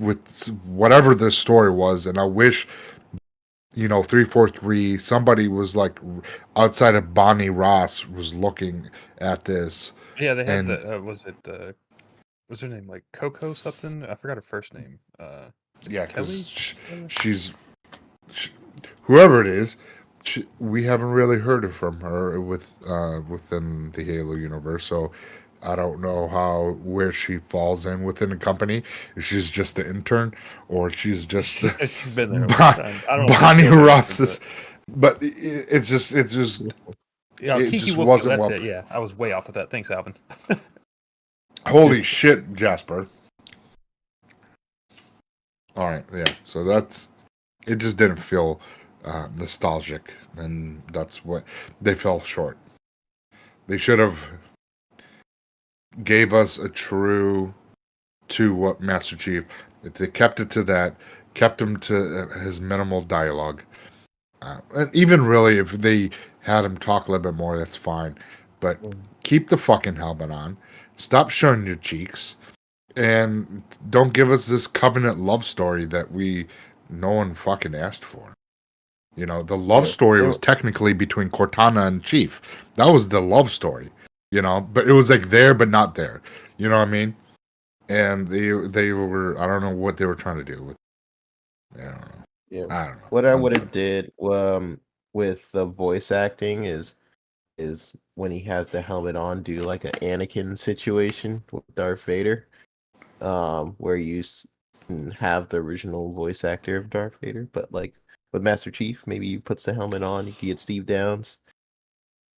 with whatever the story was, and I wish 343 somebody was like outside of Bonnie Ross was looking at this. Yeah, they had was her name like Coco something? I forgot her first name. Yeah, because she's whoever it is. We haven't really heard from her within the Halo universe, so I don't know where she falls in within the company. If she's just the intern, or she's just she's been there. I don't know Bonnie Ross's. But it's just yeah, it Kiki just Wolf, wasn't that's well. it. Yeah, I was way off with that. Thanks, Alvin. Holy shit, Jasper! All right, yeah. So it just didn't feel nostalgic, and that's what they fell short. They should have gave us a true to Master Chief. If they kept it to that, kept him to his minimal dialogue, and even really if they had him talk a little bit more, that's fine. But keep the fucking helmet on. Stop showing your cheeks, and don't give us this Covenant love story that no one fucking asked for. You know, the love story was technically between Cortana and Chief. That was the love story. You know, but it was like there but not there. You know what I mean? And they were, I don't know what they were trying to do with. I don't know. Yeah. I don't know. What I would have did with the voice acting is when he has the helmet on, do like an Anakin situation with Darth Vader, where you can have the original voice actor of Darth Vader, but like with Master Chief, maybe he puts the helmet on, you can get Steve Downes,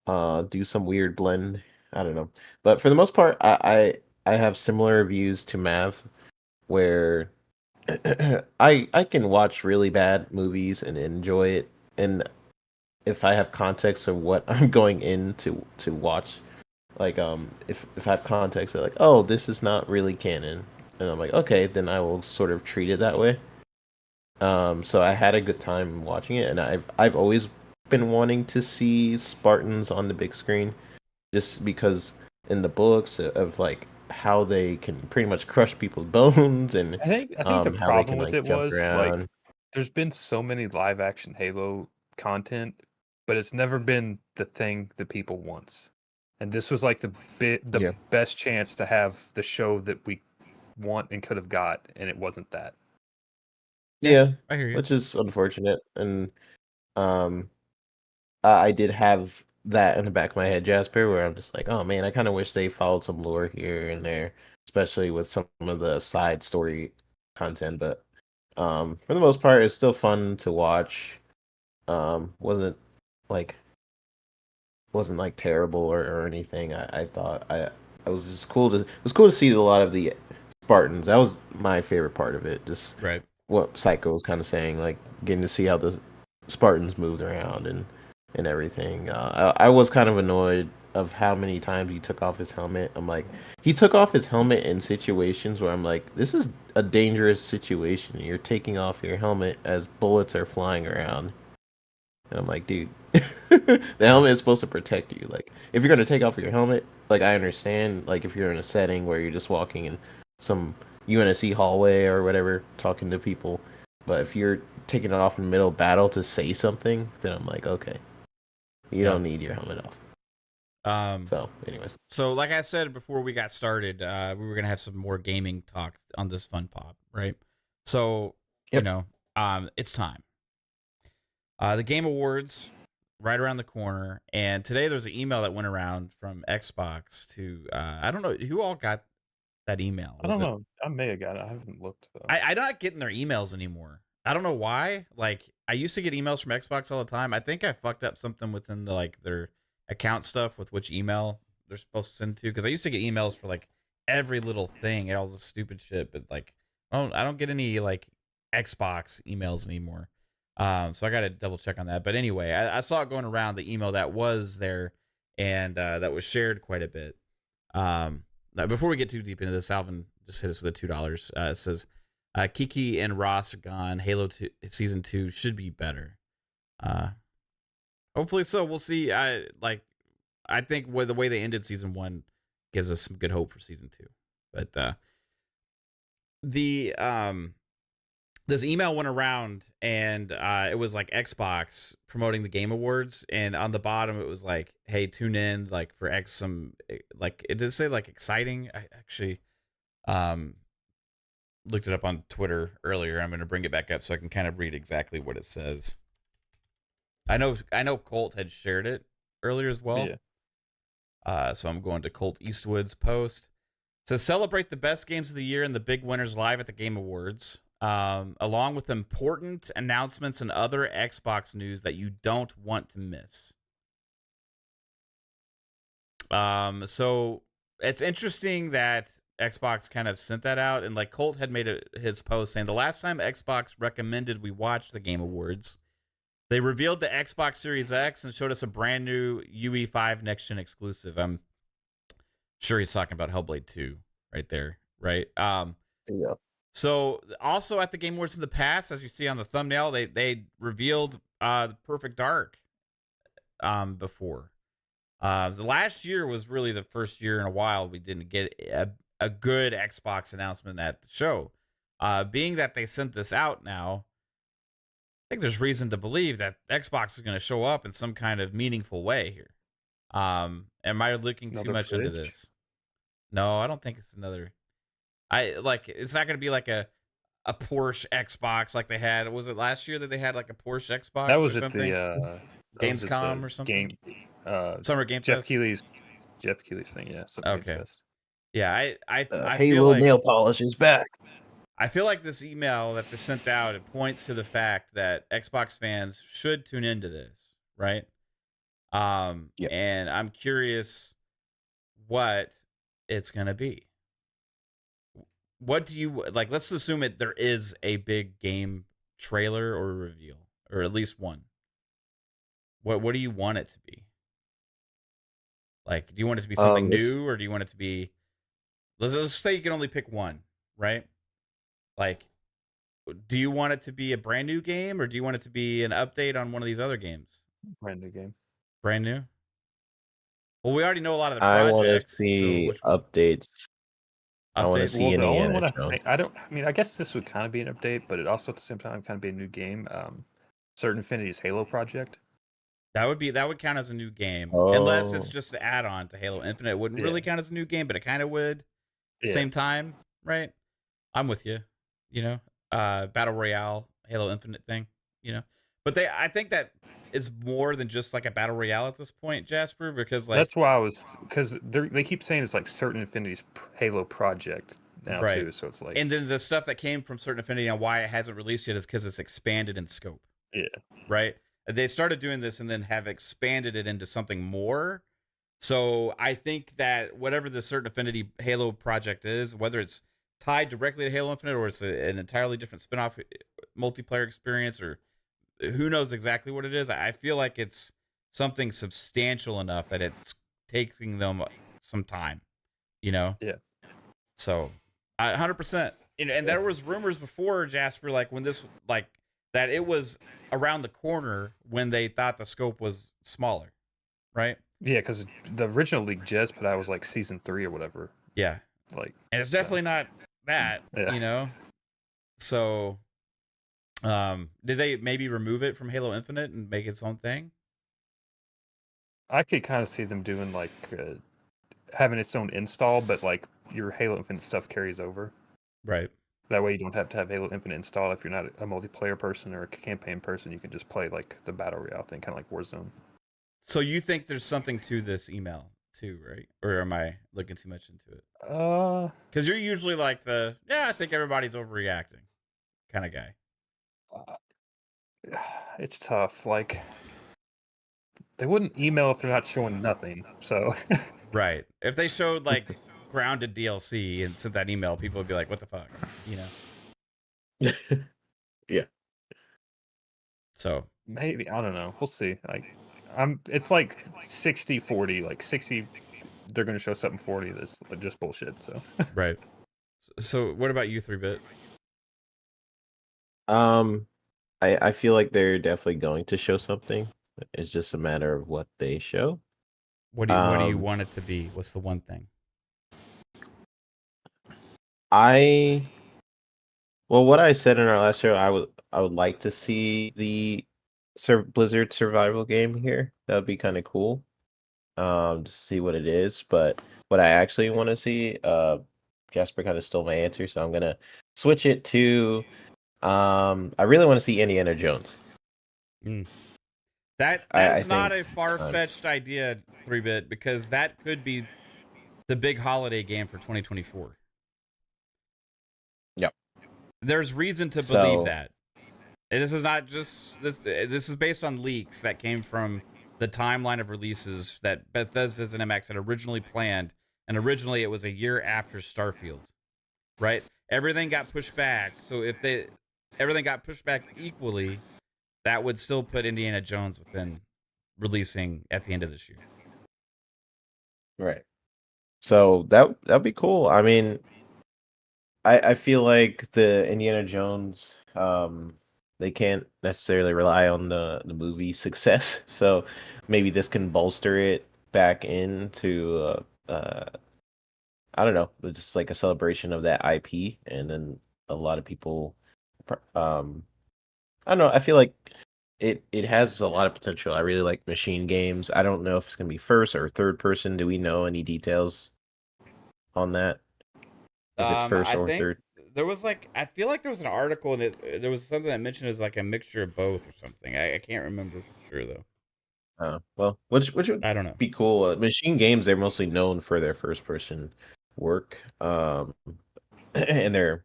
do some weird blend. I don't know, but for the most part, I have similar views to Mav, where I can watch really bad movies and enjoy it, and if I have context of what I'm going in to watch, like if I have context of like, oh, this is not really canon, and I'm like, okay, then I will sort of treat it that way. So I had a good time watching it, and I've always been wanting to see Spartans on the big screen, just because in the books of like how they can pretty much crush people's bones, and I think the how they problem can with like it jump was around. like there's been so many live action Halo content, but it's never been the thing that people want. And this was like the best chance to have the show that we want and could have got, and it wasn't that. Yeah, I hear you. which is unfortunate, and I did have that in the back of my head, Jasper, where I'm just like, oh man, I kind of wish they followed some lore here and there, especially with some of the side story content. But for the most part, it's still fun to watch. Wasn't like terrible or anything. I thought I was just cool to it was cool to see a lot of the Spartans. That was my favorite part of it. Just Right. what Psycho was kind of saying, like getting to see how the Spartans moved around and everything. I was kind of annoyed of how many times he took off his helmet. I'm like, he took off his helmet in situations where I'm like, this is a dangerous situation. You're taking off your helmet as bullets are flying around. And I'm like, dude, the helmet is supposed to protect you. Like, if you're gonna take off your helmet, like I understand, like if you're in a setting where you're just walking in some UNSC hallway or whatever, talking to people. But if you're taking it off in the middle of battle to say something, then I'm like, okay, you don't need your helmet off. So, anyways. So, like I said before we got started, we were gonna have some more gaming talk on this FunPop, right? So, you know, it's time. The Game Awards right around the corner, and today there's an email that went around from Xbox to I don't know who all got that email. I don't know. I may have got it. I haven't looked. I'm not getting their emails anymore. I don't know why. Like I used to get emails from Xbox all the time. I think I fucked up something within the like their account stuff with which email they're supposed to send to, because I used to get emails for like every little thing and all this stupid shit, but like I don't get any like Xbox emails anymore. So I got to double check on that. But anyway, I saw it going around, the email that was there and that was shared quite a bit. Now, before we get too deep into this, Alvin just hit us with a $2. It says, Kiki and Ross are gone. Halo 2, Season 2 should be better. Hopefully so. We'll see. I think the way they ended Season 1 gives us some good hope for Season 2. But this email went around, and it was like Xbox promoting the Game Awards, and on the bottom it was like, hey, tune in like for some like, it did say like exciting. I actually looked it up on Twitter earlier. I'm going to bring it back up so I can kind of read exactly what it says. I know Colt had shared it earlier as well. Yeah. So I'm going to Colt Eastwood's post. It says, celebrate the best games of the year and the big winners live at the Game Awards, along with important announcements and other Xbox news that you don't want to miss. So it's interesting that Xbox kind of sent that out, and like Colt had made his post saying the last time Xbox recommended we watch the Game Awards, They revealed the Xbox Series X and showed us a brand new UE5 next gen exclusive. I'm sure he's talking about Hellblade 2 right there, right? Yeah. So also at the Game Awards in the past, as you see on the thumbnail, they revealed the Perfect Dark before. The last year was really the first year in a while we didn't get a good Xbox announcement at the show. Being that they sent this out now, I think there's reason to believe that Xbox is going to show up in some kind of meaningful way here. Am I looking too much into this? No, I don't think it's another. It's not going to be like a Porsche Xbox like they had. Was it last year that they had like a Porsche Xbox? That was or at something? the Gamescom or something. Summer Game Jeff Fest. Keighley's thing. Yeah. Game Fest. Yeah, I Halo feel like nail polish is back. I feel like this email that they sent out, it points to the fact that Xbox fans should tune into this, right? Yep. And I'm curious what it's gonna be. What do you like? Let's assume there is a big game trailer or reveal, or at least one. What do you want it to be? Like, do you want it to be something new, or do you want it to be? Let's say you can only pick one, right? Like, do you want it to be a brand new game, or do you want it to be an update on one of these other games? Brand new game. Brand new. Well, we already know a lot of the I want to projects. see updates. I want to Updates. see the only Indiana one Jones. I mean, I guess this would kind of be an update, but it also at the same time kind of be a new game. Certain Infinity's Halo project. That would count as a new game, unless it's just an add-on to Halo Infinite. It wouldn't really count as a new game, but it kind of would. At the same time, right? I'm with you. You know, Battle Royale, Halo Infinite thing. You know, but I think that is more than just like a Battle Royale at this point, Jasper, because like that's why because they keep saying it's like Certain Infinity's Halo project now too. So it's like, and then the stuff that came from Certain Infinity and why it hasn't released yet is because it's expanded in scope. Yeah. Right. They started doing this and then have expanded it into something more. So I think that whatever the Certain Affinity Halo project is, whether it's tied directly to Halo Infinite or it's an entirely different spin-off multiplayer experience, or who knows exactly what it is, I feel like it's something substantial enough that it's taking them some time, you know? Yeah. So 100%. And there was rumors before, Jasper, like when this, like, that it was around the corner when they thought the scope was smaller, right? Yeah, because the original league Jez put out was like season 3 or whatever. Yeah. Like, and it's definitely not that, you know? So, did they maybe remove it from Halo Infinite and make its own thing? I could kind of see them doing like having its own install, but like your Halo Infinite stuff carries over. Right. That way you don't have to have Halo Infinite installed. If you're not a multiplayer person or a campaign person, you can just play like the Battle Royale thing, kind of like Warzone. So you think there's something to this email too, right? Or am I looking too much into it? Because you're usually like I think everybody's overreacting kind of guy. It's tough. Like, they wouldn't email if they're not showing nothing. So right. If they showed like grounded DLC and sent that email, people would be like, what the fuck, you know? Yeah. So maybe, I don't know, we'll see. Like, it's like 60-40, like 60 they're going to show something, 40 that's just bullshit. So right. So what about you, 3-bit? I feel like they're definitely going to show something. It's just a matter of what they show. What do you want it to be? What's the one thing? What I said in our last show, I would like to see the Blizzard survival game here. That would be kind of cool. To see what it is, but what I actually want to see, Jasper kind of stole my answer, so I'm gonna switch it to, I really want to see Indiana Jones. That's not a far-fetched idea, 3-bit, because that could be the big holiday game for 2024. Yep. There's reason to believe that. And this is not just this. This is based on leaks that came from the timeline of releases that Bethesda and MX had originally planned, and originally it was a year after Starfield, right? Everything got pushed back. So if everything got pushed back equally, that would still put Indiana Jones within releasing at the end of this year. Right. So that'd be cool. I mean, I feel like the Indiana Jones, they can't necessarily rely on the movie success. So maybe this can bolster it back into I don't know, just like a celebration of that IP, and then a lot of people, I don't know. I feel like it has a lot of potential. I really like machine games. I don't know if it's gonna be first or third person. Do we know any details on that? If it's first I or think third? there was I feel like there was an article and there was something that mentioned as like a mixture of both or something. I can't remember for sure though. Well, which would I don't know. be cool. Machine games, they're mostly known for their first person work, and their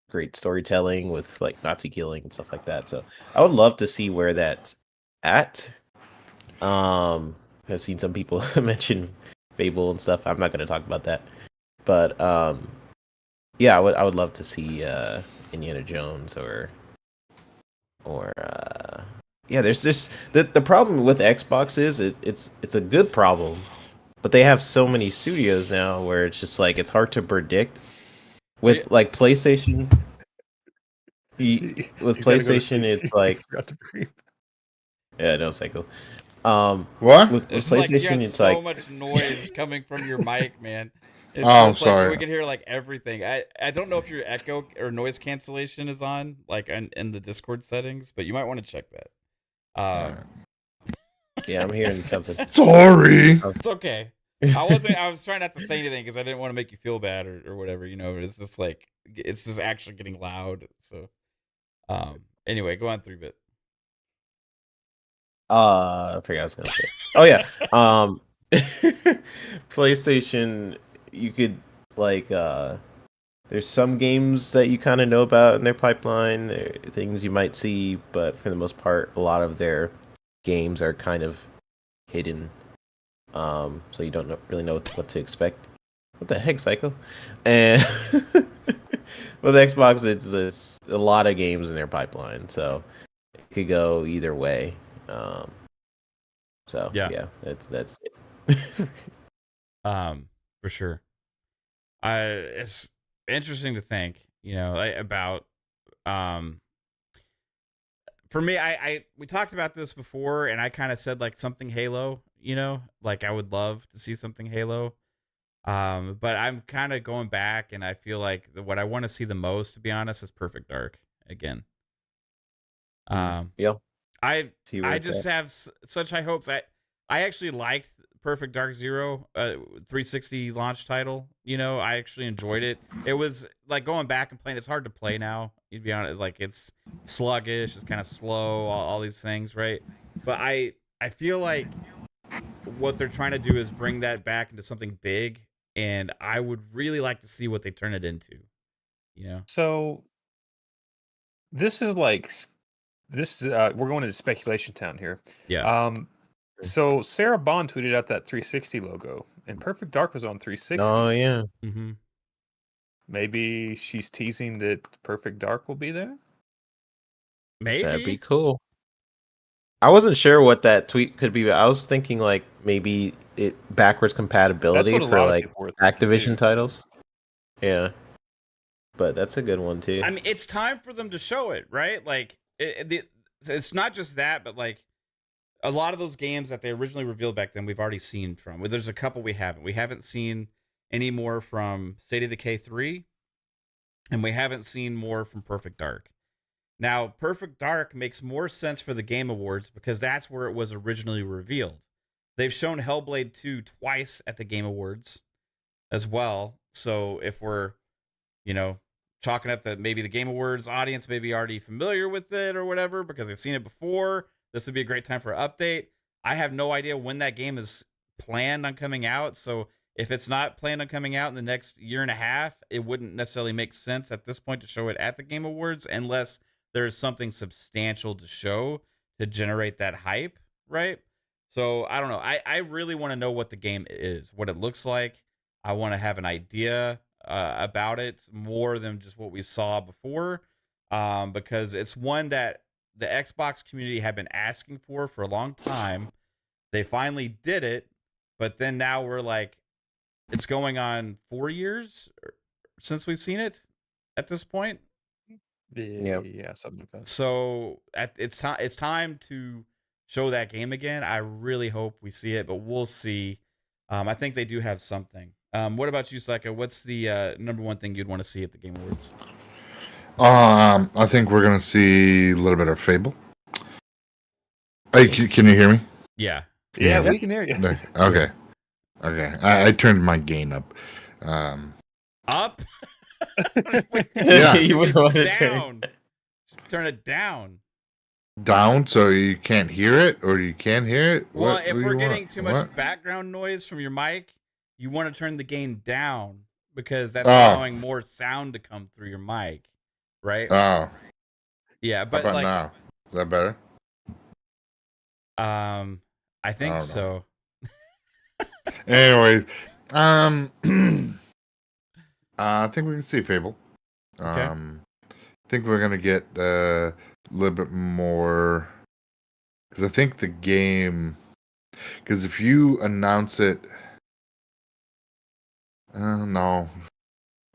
great storytelling with like Nazi killing and stuff like that. So I would love to see where that's at. I've seen some people mention Fable and stuff. I'm not going to talk about that, but yeah, I would love to see Indiana Jones or yeah. There's this the problem with Xbox is it's a good problem, but they have so many studios now where it's just like it's hard to predict. With like PlayStation, with PlayStation, it's like Forgot to breathe. yeah, no cycle. What? With It's just like you PlayStation, got it's so like much noise coming from your mic, man. It's Oh, just like sorry. we can hear like everything. I don't know if your echo or noise cancellation is on, like in the Discord settings, but you might want to check that. yeah, I'm hearing something. Sorry. It's okay. I was trying not to say anything because I didn't want to make you feel bad or whatever. You know, it's just like it's just actually getting loud. So, anyway, go on 3-bit. I forgot what I was gonna say. Oh yeah, PlayStation. You could like there's some games that you kind of know about in their pipeline, things you might see, but for the most part, a lot of their games are kind of hidden. So you don't really know what to expect. What the heck, Psycho? And with Xbox, it's a lot of games in their pipeline, so it could go either way. So yeah, that's it. For sure. It's interesting to think, you know, about for me, we talked about this before, and I kind of said like something Halo, you know, like I would love to see something Halo. But I'm kind of going back, and I feel like what I want to see the most, to be honest, is Perfect Dark again. Yeah, I just have such high hopes. I actually liked Perfect Dark Zero, 360 launch title. You know, I actually enjoyed it. It was like going back and playing. It's hard to play now. You'd be honest, like it's sluggish, it's kind of slow, all these things, right? But I feel like what they're trying to do is bring that back into something big, and I would really like to see what they turn it into. You know? So this is like we're going into speculation town here. Yeah. So Sarah Bond tweeted out that 360 logo, and Perfect Dark was on 360. Oh yeah. Mm-hmm. Maybe she's teasing that Perfect Dark will be there. Maybe That'd be cool. I wasn't sure what that tweet could be, but I was thinking like maybe it backwards compatibility That's what a for lot of like people were thinking, Activision too. titles. Yeah, but that's a good one too. I mean, it's time for them to show it, right? Like, it's not just that, but like a lot of those games that they originally revealed back then, we've already seen from. Well, there's a couple we haven't. We haven't seen any more from State of Decay 3, and we haven't seen more from Perfect Dark. Now, Perfect Dark makes more sense for the Game Awards because that's where it was originally revealed. They've shown Hellblade 2 twice at the Game Awards as well. So if we're, you know, chalking up that maybe the Game Awards audience may be already familiar with it or whatever because they've seen it before, this would be a great time for an update. I have no idea when that game is planned on coming out. So if it's not planned on coming out in the next year and a half, it wouldn't necessarily make sense at this point to show it at the Game Awards unless there's something substantial to show to generate that hype, right? So I don't know. I really want to know what the game is, what it looks like. I want to have an idea about it more than just what we saw before, because it's one that the Xbox community had been asking for a long time. They finally did it, but then now we're like, it's going on 4 years since we've seen it at this point. Yeah, something like that. So it's time to show that game again. I really hope we see it, but we'll see. I think they do have something. What about you, Psycho? What's the number one thing you'd want to see at the Game Awards? I think we're gonna see a little bit of Fable. Hey, can you hear me? Yeah. Yeah, we can hear you. Okay. I turned my gain up. Up? Yeah. You would want to Down. Turn it down. Down so you can't hear it, or you can hear it. Well, What if do we're you getting want? too much What? background noise from your mic, you want to turn the gain down because that's Oh. allowing more sound to come through your mic, right? Oh, Yeah, how but about like, now? Is that better? I think I don't know. so. Anyways, I think we can see Fable. Okay. I think we're gonna get a little bit more because I think the game. Because if you announce it, no.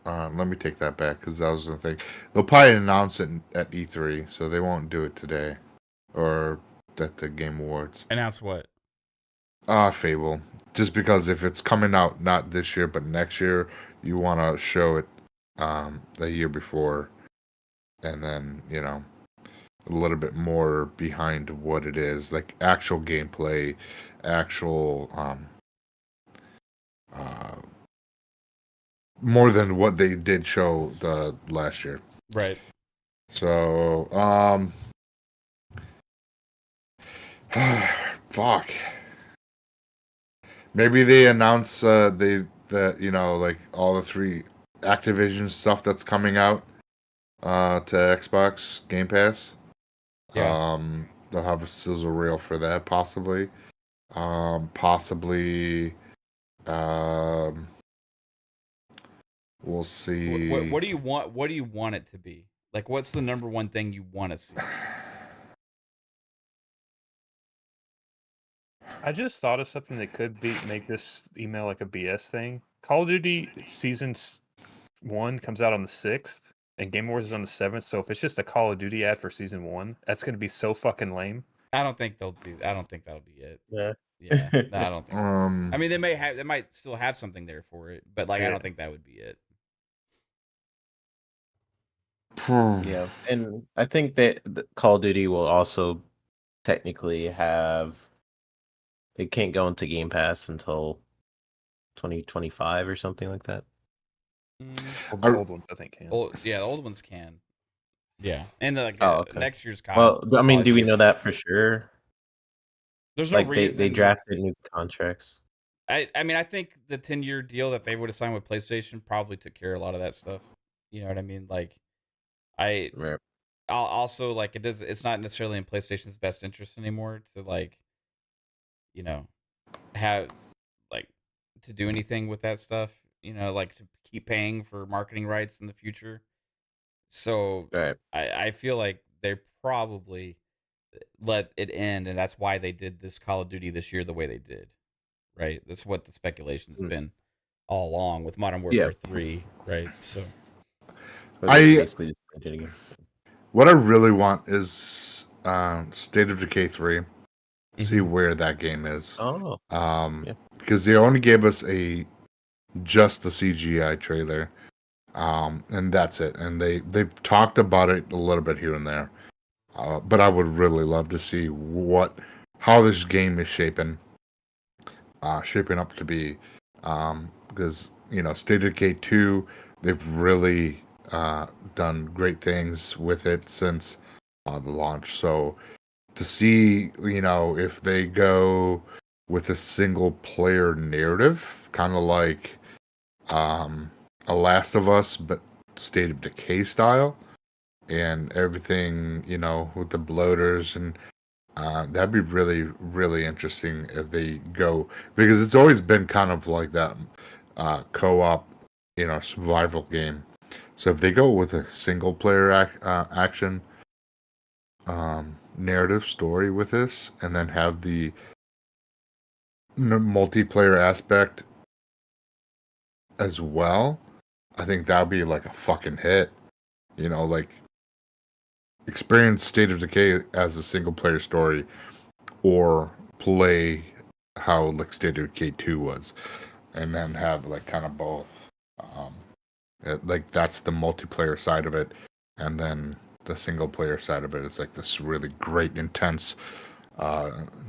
Let me take that back because that was the thing. They'll probably announce it at E3, so they won't do it today or at the Game Awards. Announce what? Fable. Just because if it's coming out not this year but next year, you want to show it the year before, and then a little bit more behind what it is, like actual gameplay, actual more than what they did show the last year. Right. So fuck. Maybe they announce like all the 3 Activision stuff that's coming out to Xbox Game Pass. Yeah. They'll have a sizzle reel for that possibly. We'll see. What do you want? What do you want it to be? Like, what's the number one thing you want to see? I just thought of something that could make this email like a BS thing. Call of Duty Season 1 comes out on the 6th, and Game Awards is on the 7th. So if it's just a Call of Duty ad for Season 1, that's going to be so fucking lame. I don't think they'll do. I don't think that'll be it. Yeah. Yeah. No, I don't think. So. Um, I mean, they might still have something there for it, but like, I don't think that would be it. Yeah, and I think that Call of Duty will also technically have. It can't go into Game Pass until 2025 or something like that. The old ones, I think, can. Yeah, the old ones can. Yeah, and okay. next year's COD. Well, I mean, do we know that for sure? There's no Like reason they drafted new contracts. I mean, I think the 10-year deal that they would have signed with PlayStation probably took care of a lot of that stuff. You know what I mean? Like, Right. I'll also like it's not necessarily in PlayStation's best interest anymore to like, have like to do anything with that stuff. Like to keep paying for marketing rights in the future. So Right. I feel like they probably let it end, and that's why they did this Call of Duty this year the way they did. Right? That's what the speculation's been all along with Modern Warfare 3, right? So Basically just printed again. what I really want is State of Decay 3. See where that game is. Oh. Because they only gave us just the CGI trailer. And that's it. And they've talked about it a little bit here and there. But I would really love to see how this game is shaping up to be. Because State of Decay 2, they've really done great things with it since the launch. So to see if they go with a single player narrative, kind of like A Last of Us, but State of Decay style, and everything, with the bloaters, and that'd be really, really interesting if they go, because it's always been kind of like that co-op, survival game. So if they go with a single player action, narrative story with this, and then have the multiplayer aspect as well, I think that'd be like a fucking hit. You know, like experience State of Decay as a single player story, or play how like State of Decay 2 was, and then have like kind of both. Like that's the multiplayer side of it, and then the single player side of it is like this really great, intense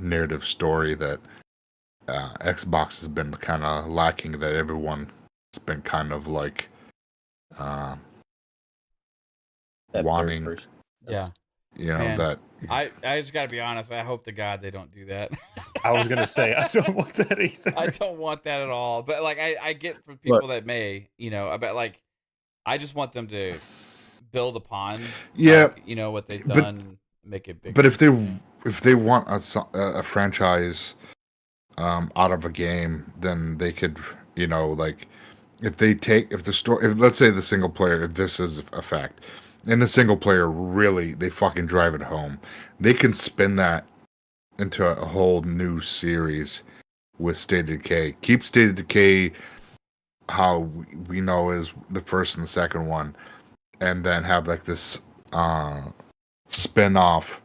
narrative story that Xbox has been kind of lacking. That everyone has been kind of like wanting. Yeah. You know, Man, that I just gotta be honest. I hope to God they don't do that. I was gonna say I don't want that either. I don't want that at all. But like I get from people that may, you know, about like I just want them to build upon, like, you know, what they've done, and make it bigger. But if they want a franchise out of a game, then they could, you know, like if the story, if let's say the single player, if this is a fact, and the single player really they fucking drive it home, they can spin that into a whole new series with State of Decay. Keep State of Decay how we know is the first and the second one, and then have like this spin-off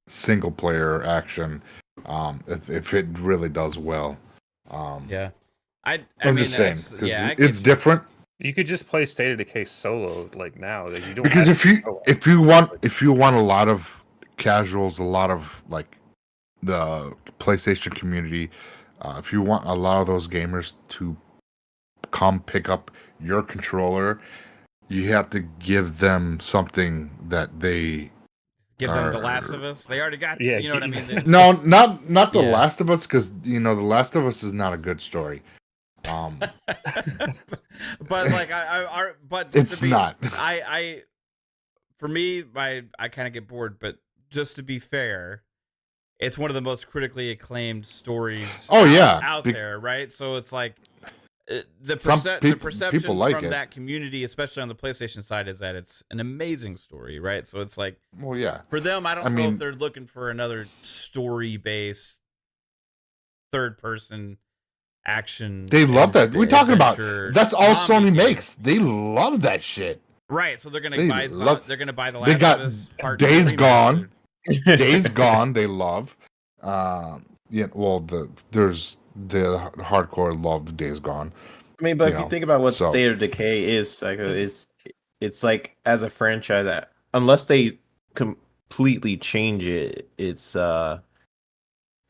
single player action if it really does well. Yeah. I'm mean, just saying, because it's different. You could just play State of Decay solo like now. That you don't because if you want a lot of casuals, a lot of like the PlayStation community, if you want a lot of those gamers to come pick up your controller, you have to give them something that they give them The Last of Us. They already got, you know what I mean? No, not The Last of Us, because you know The Last of Us is not a good story. But like but it's not. For me, I kind of get bored. But just to be fair, it's one of the most critically acclaimed stories. Out there, right? So it's like the perception like from it. that community, especially on the PlayStation side, is that it's an amazing story, right? So it's like, well, yeah. For them, I don't know if they're looking for another story-based third-person action. They love that. We're talking about that's all Sony makes. They love that shit. Right, so they're gonna buy The Last of Us Part Days Gone. Days Gone. They love. Yeah. Well, there's the hardcore love Days Gone. I mean, but if you think about what State of Decay is, Psycho, it's like as a franchise, unless they completely change it, I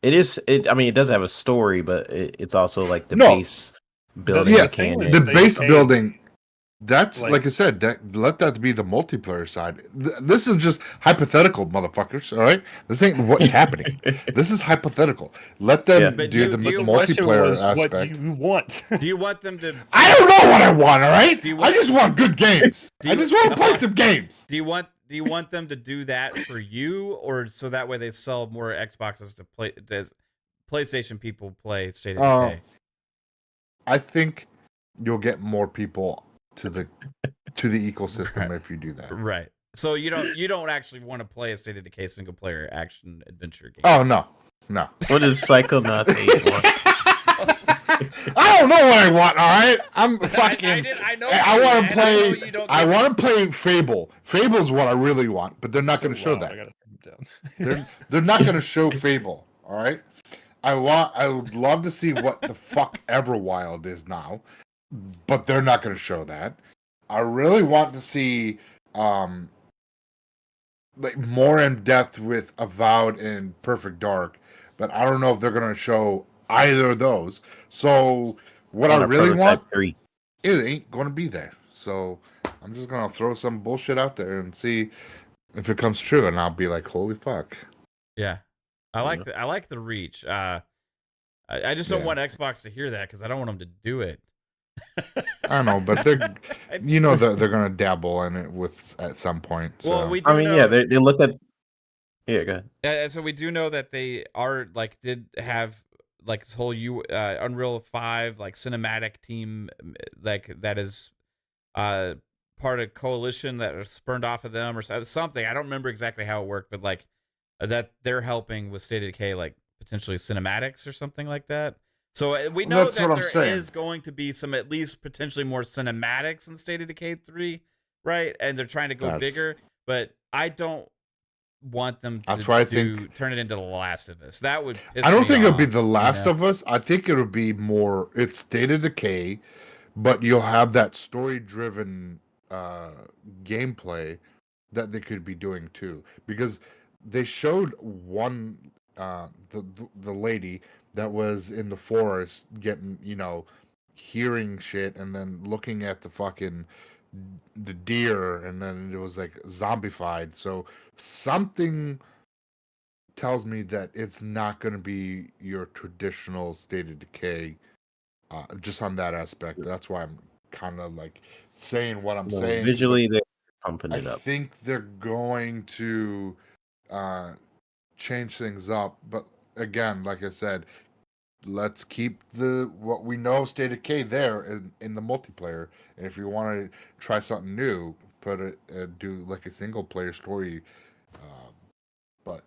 mean, it does have a story, but it's also like the base building. The base building. That's like I said. Let that be the multiplayer side. This is just hypothetical, motherfuckers. All right, this ain't what's happening. This is hypothetical. Let them do the multiplayer aspect. What you want? Do you want them to? I don't know what I want. All right, I just want good games. I just want to play some games. Do you want them to do that for you, or so that way they sell more Xboxes to play? Does PlayStation people play State of Decay? I think you'll get more people to the ecosystem if you do that. Right. So you don't actually want to play a State of Decay single player action adventure game. Oh no. What is Psychonauts 8 want? I don't know what I want. All right, I'm fucking. I want to play. I want to play Fable. Fable is what I really want, but they're not going to show that. They're not going to show Fable. All right. I would love to see what the fuck Everwild is now, but they're not going to show that. I really want to see like more in depth with Avowed and Perfect Dark, but I don't know if they're going to show either of those. So what I really want, it ain't going to be there. So I'm just going to throw some bullshit out there and see if it comes true, and I'll be like, holy fuck. Yeah. I like the reach. I just don't want Xbox to hear that because I don't want them to do it. I know, but they're they're gonna dabble in it at some point. So. Well, they look at. Yeah, go ahead. So we do know that they did have like this whole Unreal 5 like cinematic team that is part of Coalition that was spurned off of them or something. I don't remember exactly how it worked, but like that they're helping with State of Decay, like potentially cinematics or something like that. So we Well, know that's that what I'm there saying. is going to be some, at least potentially more cinematics in State of Decay 3, right? And they're trying to go That's bigger, but I don't want them that's to why I think turn it into The Last of Us. That would piss I don't me think it'll be off, The you Last know? of Us. I think it'll be more. It's State of Decay, but you'll have that story-driven gameplay that they could be doing too, because they showed one the lady that was in the forest getting, hearing shit and then looking at the deer, and then it was like zombified. So something tells me that it's not going to be your traditional State of Decay, just on that aspect. That's why I'm kind of like saying what I'm No, saying. 'Cause, visually, like, they're pumping I it up. think they're going to change things up, but again, like I said, let's keep what we know of State of Decay there in the multiplayer. And if you want to try something new, do like a single player story. But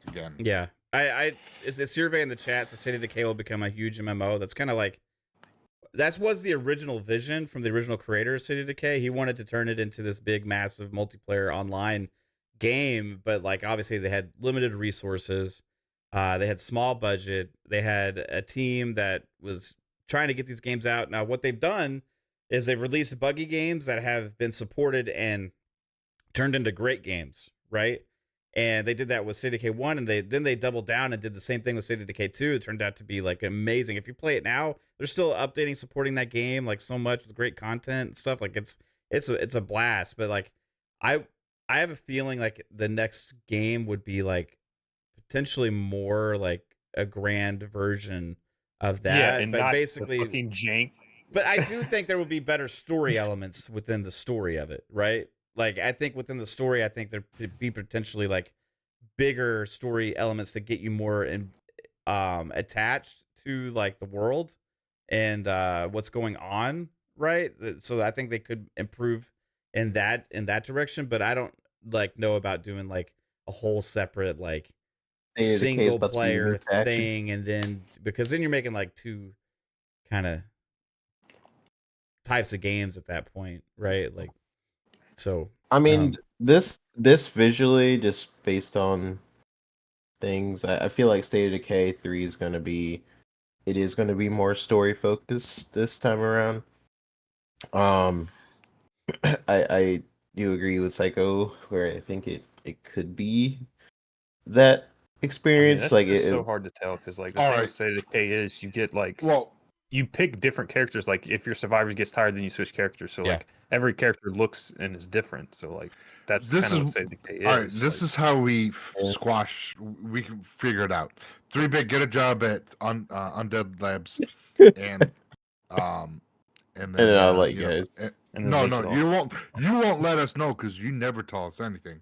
again, Yeah. I is a survey in the chat says State of Decay will become a huge MMO. That's kind of like, that was the original vision from the original creator of State of Decay. He wanted to turn it into this big, massive multiplayer online game, but like obviously they had limited resources. They had small budget. They had a team that was trying to get these games out. Now, what they've done is they've released buggy games that have been supported and turned into great games, right? And they did that with State of Decay 1, and then they doubled down and did the same thing with State of Decay 2. It turned out to be like amazing. If you play it now, they're still updating, supporting that game like so much with great content and stuff. Like it's a blast. But like I have a feeling like the next game would be like potentially more like a grand version of Yeah, that. and But not the basically, fucking jank. but I do think there will be better story elements within the story of it, right? Like I think within the story, I think there could be potentially like bigger story elements to get you more attached to like the world and what's going on, right? So I think they could improve in that direction, but I don't like know about doing like a whole separate like State of Decay is single about to be player moved to action. thing, and then because then you're making like two kind of types of games at that point, right? Like, so I mean, this visually, just based on things, I feel like State of Decay 3 is going to be more story focused this time around. I do agree with Psycho, where I think it could be that experience. That's like just it, so hard to tell because like the All thing right. with State of Decay is you get like well, you pick different characters. Like if your survivor gets tired, then you switch characters. So Yeah. like every character looks and is different. So like that's This kind of what is- State of Decay is. all right. This like, is how we Yeah. squash. We can figure it out. 3-Bit, get a job at Undead Labs, and and then I'll let you you know, guys. and then no, leak no, it all. you won't let us know because you never tell us anything.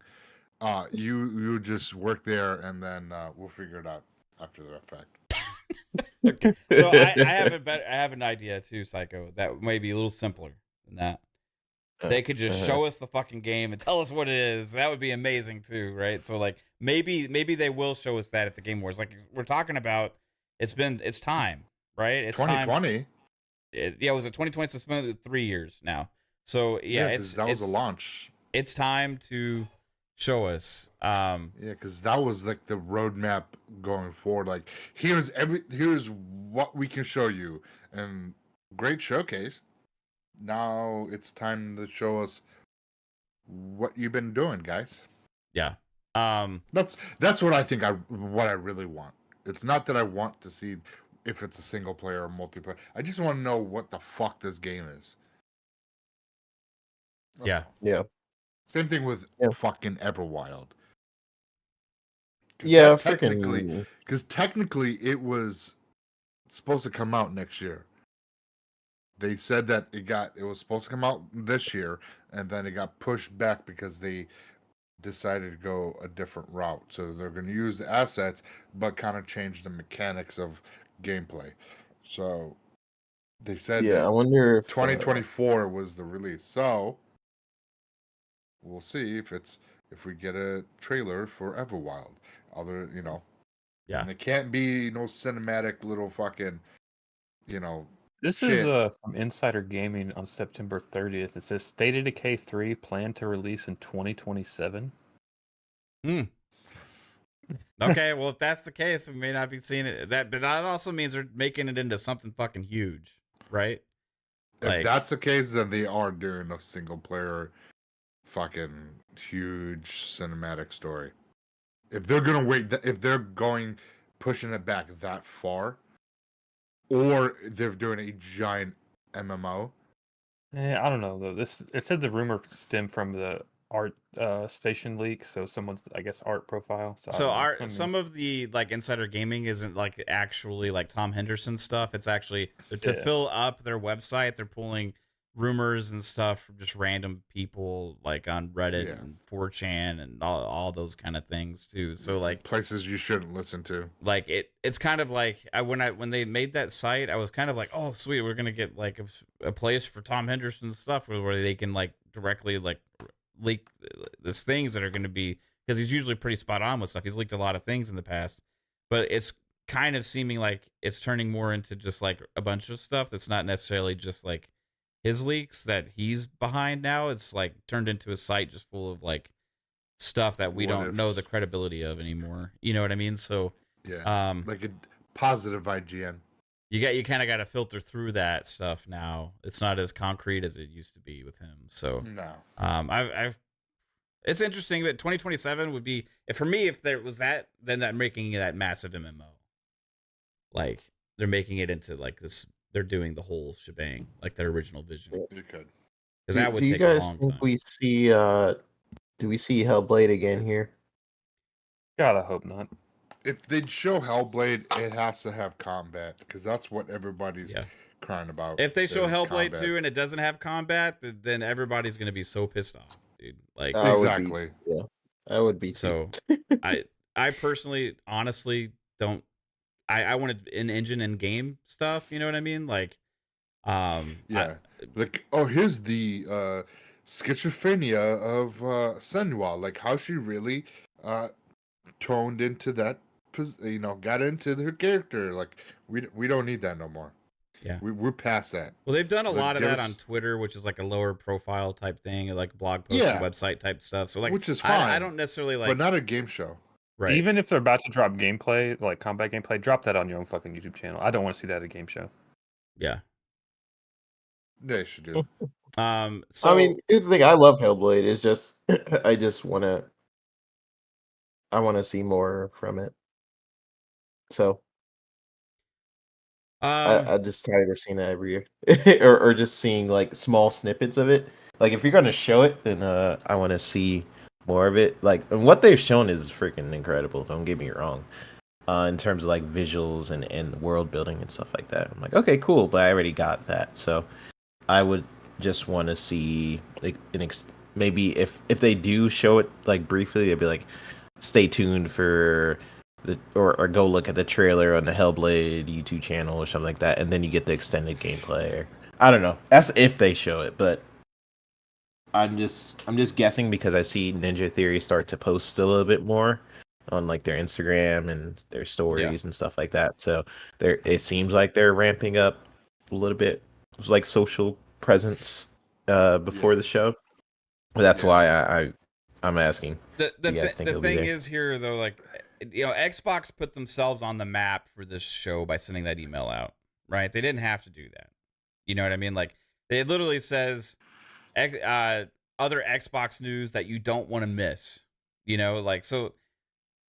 You just work there, and then we'll figure it out after the fact. Okay. So I have an idea too, Psycho, that may be a little simpler than that. They could just show us the fucking game and tell us what it is. That would be amazing too, right? So like maybe they will show us that at the Game Awards. Like we're talking about, it's time, right? It's 2020. Yeah, was it 2020? So it's been 3 years now. So yeah, 'cause that was a launch. It's time to show us. Yeah, because that was like the roadmap going forward. Like here's what we can show you, and great showcase. Now it's time to show us what you've been doing, guys. Yeah. That's what I think. What I really want. It's not that I want to see if it's a single player or multiplayer. I just want to know what the fuck this game is. That's Yeah. all. Yeah. Same thing with Yeah. fucking Everwild. Yeah, technically, freaking. because technically it was supposed to come out next year. They said that it was supposed to come out this year, and then it got pushed back because they decided to go a different route. So they're going to use the assets, but kind of change the mechanics of gameplay. So they said Yeah, I that wonder if 2024 was the release. So we'll see if it's if we get a trailer for Everwild. Yeah. And it can't be no cinematic little fucking, This is shit. from Insider Gaming on September 30th. It says State of Decay 3 planned to release in 2027. Okay, well, if that's the case, we may not be seeing it. But that also means they're making it into something fucking huge, right? If that's the case, then they are doing a single player fucking huge cinematic story. If they're gonna if they're pushing it back that far, or they're doing a giant MMO. I don't know though. It said the rumor stemmed from the art station leak, so someone's, I guess, art profile. So some of the like Insider Gaming isn't like actually like Tom Henderson stuff. It's actually to fill up their website. They're pulling rumors and stuff from just random people like on Reddit and 4chan and all those kind of things too. So like places you shouldn't listen to. Like it's kind of like when they made that site, I was kind of like, oh sweet, we're gonna get like a place for Tom Henderson's stuff where they can like directly like leak these things that are going to be, because he's usually pretty spot on with stuff. He's leaked a lot of things in the past, but it's kind of seeming like it's turning more into just like a bunch of stuff that's not necessarily just like his leaks that he's behind now. It's like turned into a site just full of like stuff that we don't know the credibility of anymore. You know what I mean? So like a positive IGN. You kind of got to filter through that stuff now. It's not as concrete as it used to be with him. So no, it's interesting, but 2027 would be, for me, if there was that, then that making that massive MMO. Like they're making it into like this. They're doing the whole shebang, like their original vision. You could. Because that would take a long time. Do you guys think we see? Do we see Hellblade again here? God, I hope not. If they show Hellblade, it has to have combat, because that's what everybody's crying about. If they show Hellblade 2 and it doesn't have combat, then everybody's gonna be so pissed off, dude. Like exactly. I would be. So I personally, honestly, don't. I wanted an engine and game stuff. You know what I mean? Like, here's the schizophrenia of Senua. Like how she really toned into that, got into her character. Like we don't need that no more. Yeah, we're past that. Well, they've done a lot of that on Twitter, which is like a lower profile type thing, or like blog post and website type stuff. So like, which is fine. I don't necessarily like, but not a game show. Right. Even if they're about to drop gameplay, like combat gameplay, drop that on your own fucking YouTube channel. I don't want to see that at a game show. Yeah. They should do. So I mean, here's the thing. I love Hellblade. It's just I want to see more from it. So I just tired of seeing that every year, or just seeing like small snippets of it. Like if you're gonna show it, then I want to see more of it. Like, and what they've shown is freaking incredible. Don't get me wrong. In terms of like visuals and world building and stuff like that, I'm like, okay, cool, but I already got that. So I would just want to see like maybe if they do show it like briefly, they'd be like, stay tuned for or go look at the trailer on the Hellblade YouTube channel or something like that, and then you get the extended gameplay. Or, I don't know. That's if they show it, but I'm just guessing because I see Ninja Theory start to post a little bit more on like their Instagram and their stories and stuff like that. So it seems like they're ramping up a little bit, like social presence before the show. But that's why I'm asking. The thing is here though, like, Xbox put themselves on the map for this show by sending that email out, right? They didn't have to do that. You know what I mean? Like, it literally says other Xbox news that you don't want to miss. Like, so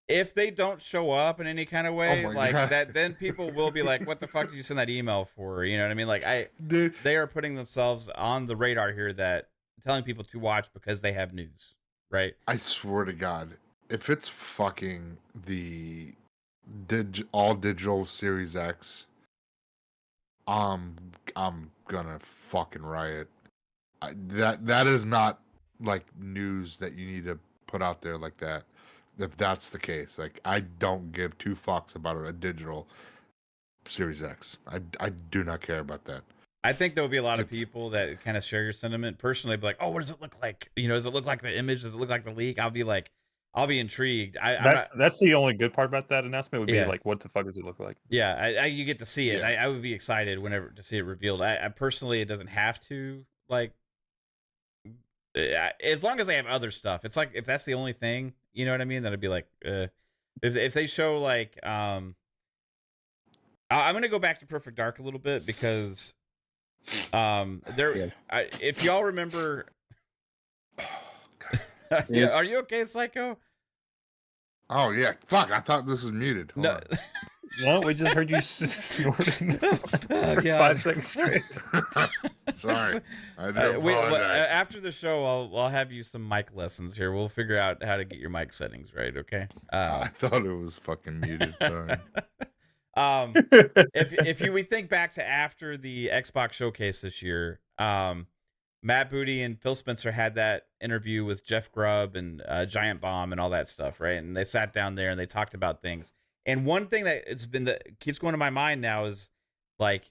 if they don't show up in any kind of way that, then people will be like, what the fuck did you send that email for? You know what I mean? Like, they are putting themselves on the radar here, that telling people to watch because they have news, right? I swear to God, if it's fucking the all digital Series X, I'm gonna fucking riot. That is not like news that you need to put out there like that. If that's the case, like, I don't give two fucks about a digital Series X. I do not care about that. I think there will be a lot of It's people that kind of share your sentiment. Personally, be like, "Oh, what does it look like? You know, does it look like the image? Does it look like the leak?" I'll be like, I'll be intrigued. I'm not. That's the only good part about that announcement would be Yeah, like, what the fuck does it look like? yeah. You get to see it. yeah. I would be excited whenever to see it revealed. I personally, it doesn't have to like. As long as they have other stuff, it's like if that's the only thing, you know what I mean. Then I'd be like, if they show like, I'm gonna go back to Perfect Dark a little bit because, there, Yeah. if y'all remember, Yes. are you okay, Psycho? Oh yeah, fuck! I thought this was muted. Hold No. on. No, we just heard you snorting Oh, for God. 5 seconds straight. Sorry, I do apologize. After the show, I'll have you some mic lessons here. We'll figure out how to get your mic settings right. Okay. I thought it was fucking muted. Sorry. If we think back to after the Xbox showcase this year, Matt Booty and Phil Spencer had that interview with Jeff Grubb and Giant Bomb and all that stuff, right? And they sat down there and they talked about things. And one thing that keeps going to my mind now is like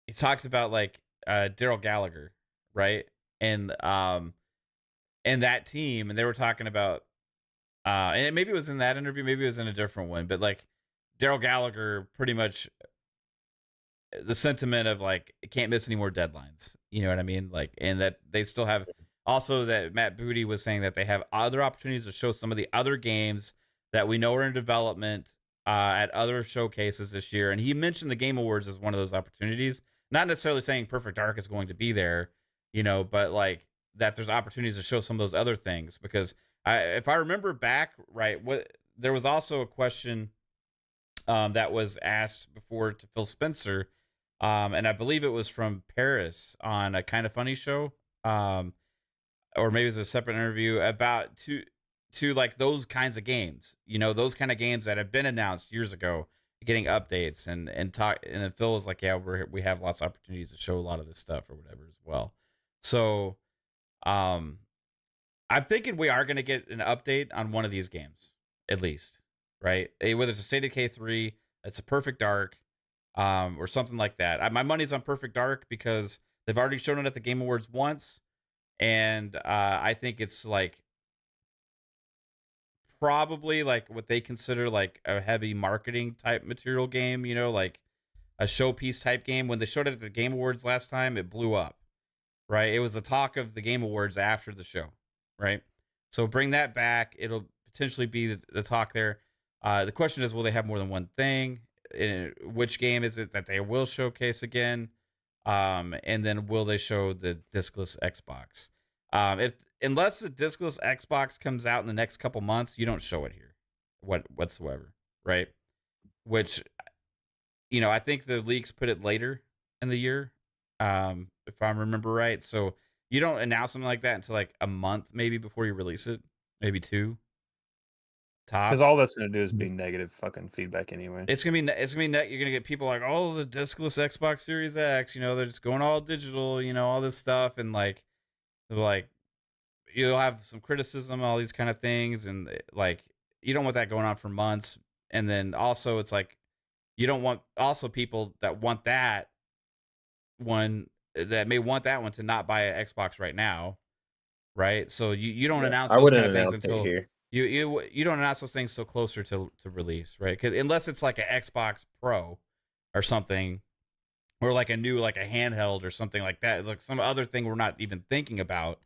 he talks about like Daryl Gallagher, right? And that team, and they were talking about and maybe it was in that interview, maybe it was in a different one, but like Daryl Gallagher pretty much the sentiment of like can't miss any more deadlines. You know what I mean? Like, and that they still have also that Matt Booty was saying that they have other opportunities to show some of the other games that we know are in development at other showcases this year. And he mentioned the Game Awards as one of those opportunities. Not necessarily saying Perfect Dark is going to be there, you know, but like that there's opportunities to show some of those other things. Because if I remember back right, there was also a question that was asked before to Phil Spencer, and I believe it was from Paris on a Kind of Funny show, or maybe it was a separate interview about to like those kinds of games, you know, those kind of games that have been announced years ago, getting updates and talk. And then Phil was like, "Yeah, we have lots of opportunities to show a lot of this stuff or whatever as well." So, I'm thinking we are going to get an update on one of these games at least, right? Whether it's a State of Decay 3, it's a Perfect Dark, or something like that. My money's on Perfect Dark because they've already shown it at the Game Awards once, and I think it's like probably like what they consider like a heavy marketing type material game, you know, like a showpiece type game. When they showed it at the Game Awards last time, it blew up, right? It was the talk of the Game Awards after the show, right? So bring that back. It'll potentially be the talk there. The question is, will they have more than one thing? Which game is it that they will showcase again? And then will they show the discless Xbox? Unless the discless Xbox comes out in the next couple months, you don't show it here, whatsoever, right? Which, you know, I think the leaks put it later in the year, if I remember right. So you don't announce something like that until like a month maybe before you release it, maybe 2 tops. Because all that's gonna do is be negative fucking feedback anyway. It's gonna be you're gonna get people like, oh, the discless Xbox Series X, you know, they're just going all digital, you know, all this stuff, and like you'll have some criticism, all these kind of things, and like you don't want that going on for months. And then also it's like you don't want also people that want that one that may want that one to not buy an Xbox right now, right? So you don't announce I those wouldn't kind of things announce it until here. you don't announce those things till closer to release, right? Because unless it's like an Xbox Pro or something, or like a new like a handheld or something like that, like some other thing we're not even thinking about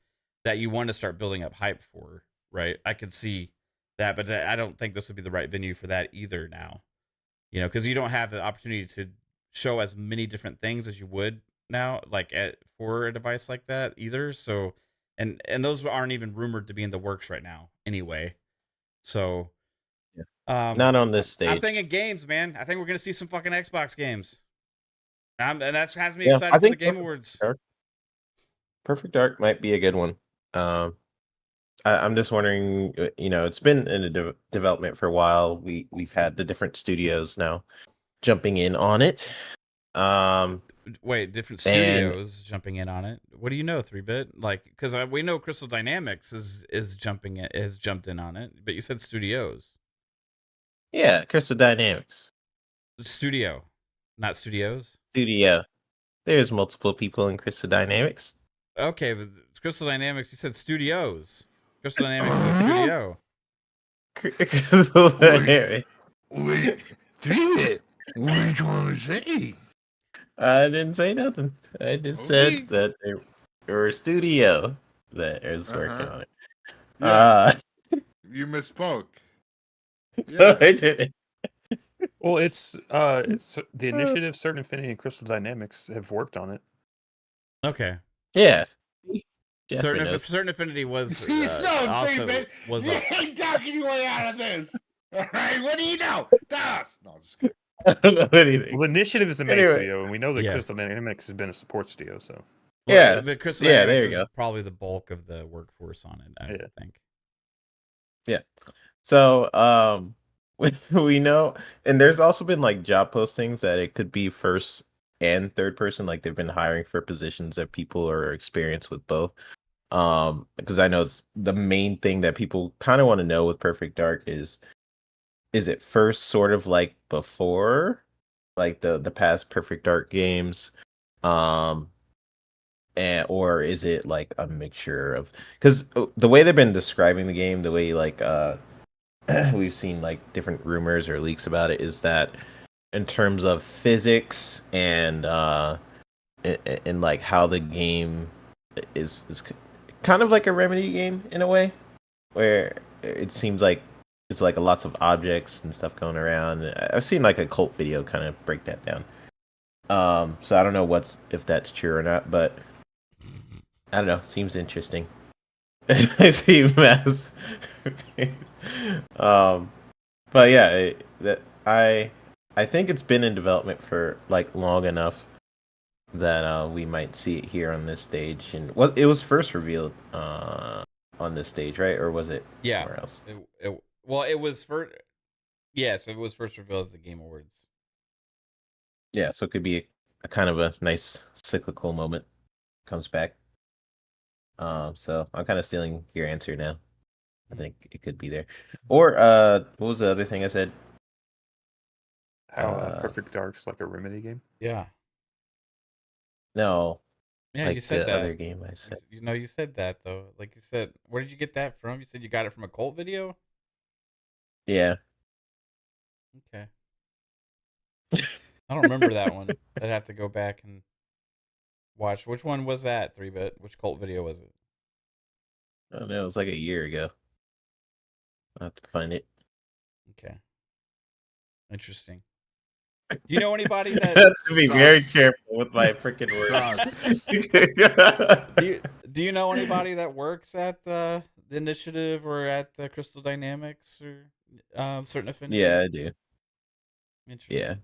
that you want to start building up hype for, right? I could see that, but I don't think this would be the right venue for that either now, you know, because you don't have the opportunity to show as many different things as you would now, like for a device like that either. So, and those aren't even rumored to be in the works right now anyway. So, Not on this stage. I'm thinking games, man. I think we're gonna see some fucking Xbox games. And that has me Yeah, excited I for the think Game Awards. Perfect Dark might be a good one. I'm just wondering, you know, it's been in a development for a while. We've had the different studios now jumping in on it. Wait, different studios jumping in on it. What do you know, 3-bit? Like, because we know Crystal Dynamics has jumped in on it, but you said studios. Yeah, Crystal Dynamics Studio, not studios. studio. There's multiple people in Crystal Dynamics. Okay, but Crystal Dynamics, you said studios. Crystal Dynamics is a studio. Crystal Dynamics. Wait, TiMMEH, what did you want to say? I didn't say nothing. I just said that they were a studio that is working on it. Yeah, you misspoke. No, I didn't. Well, it's the initiative, Certain Affinity, and Crystal Dynamics have worked on it. Okay. Yes. Jeffrey knows. Certain Affinity was No, also baby, was you a ain't talking your way out of this. All right, what do you know? Tell us. No, just kidding. I don't know anything. Well, the initiative is the main Anyway. studio, and we know that Yeah. Crystal Dynamics has been a support studio. So Yeah, but Crystal yeah, Dynamics there you is go. probably the bulk of the workforce on it, I Yeah. think. So, we know, and there's also been like job postings that it could be first and third person. Like they've been hiring for positions that people are experienced with both. Because I know it's the main thing that people kind of want to know with Perfect Dark is it first sort of like before, like the past Perfect Dark games, and or is it like a mixture of, because the way they've been describing the game, the way like we've seen like different rumors or leaks about it, is that in terms of physics and like how the game is kind of like a Remedy game in a way, where it seems like it's like lots of objects and stuff going around. I've seen like a cult video kind of break that down. So I don't know if that's true or not, but I don't know. Seems interesting. I see maps. But yeah, I think it's been in development for like long enough that we might see it here on this stage. And it was first revealed on this stage, right? Or was it somewhere else? It was first. Yes, it was first revealed at the Game Awards. Yeah, so it could be a kind of a nice cyclical moment. Comes back. So I'm kind of stealing your answer now. I think it could be there. Or what was the other thing I said? how Perfect Dark's like a Remedy game. Yeah. No. Yeah, like you said the that. other game I said. You said that though. Like you said, where did you get that from? You said you got it from a cult video? Yeah. Okay. I don't remember that one. I'd have to go back and watch. Which one was that, 3-bit? Which cult video was it? I don't know. It was like a year ago. I'll have to find it. Okay. Interesting. Do you know anybody that I have to be very careful with my freaking words. do you know anybody that works at the initiative or at the Crystal Dynamics or Certain Affinity? Yeah, I do. Interesting. Yeah,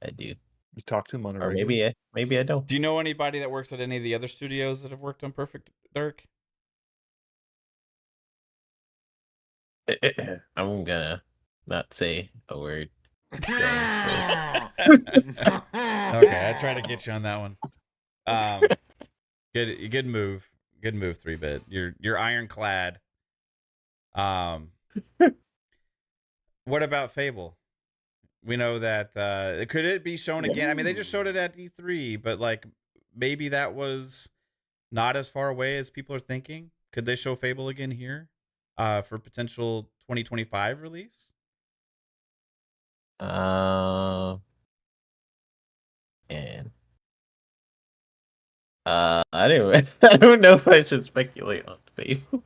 I do. You talk to him on a Or regular. maybe I don't. Do you know anybody that works at any of the other studios that have worked on Perfect Dark? I'm gonna not say a word. Okay, I try to get you on that one. Good move. Good move, 3-bit. You're ironclad. What about Fable? We know that could it be shown again? I mean, they just showed it at E3, but like maybe that was not as far away as people are thinking. Could they show Fable again here for potential 2025 release? And I don't know if I should speculate on Fable.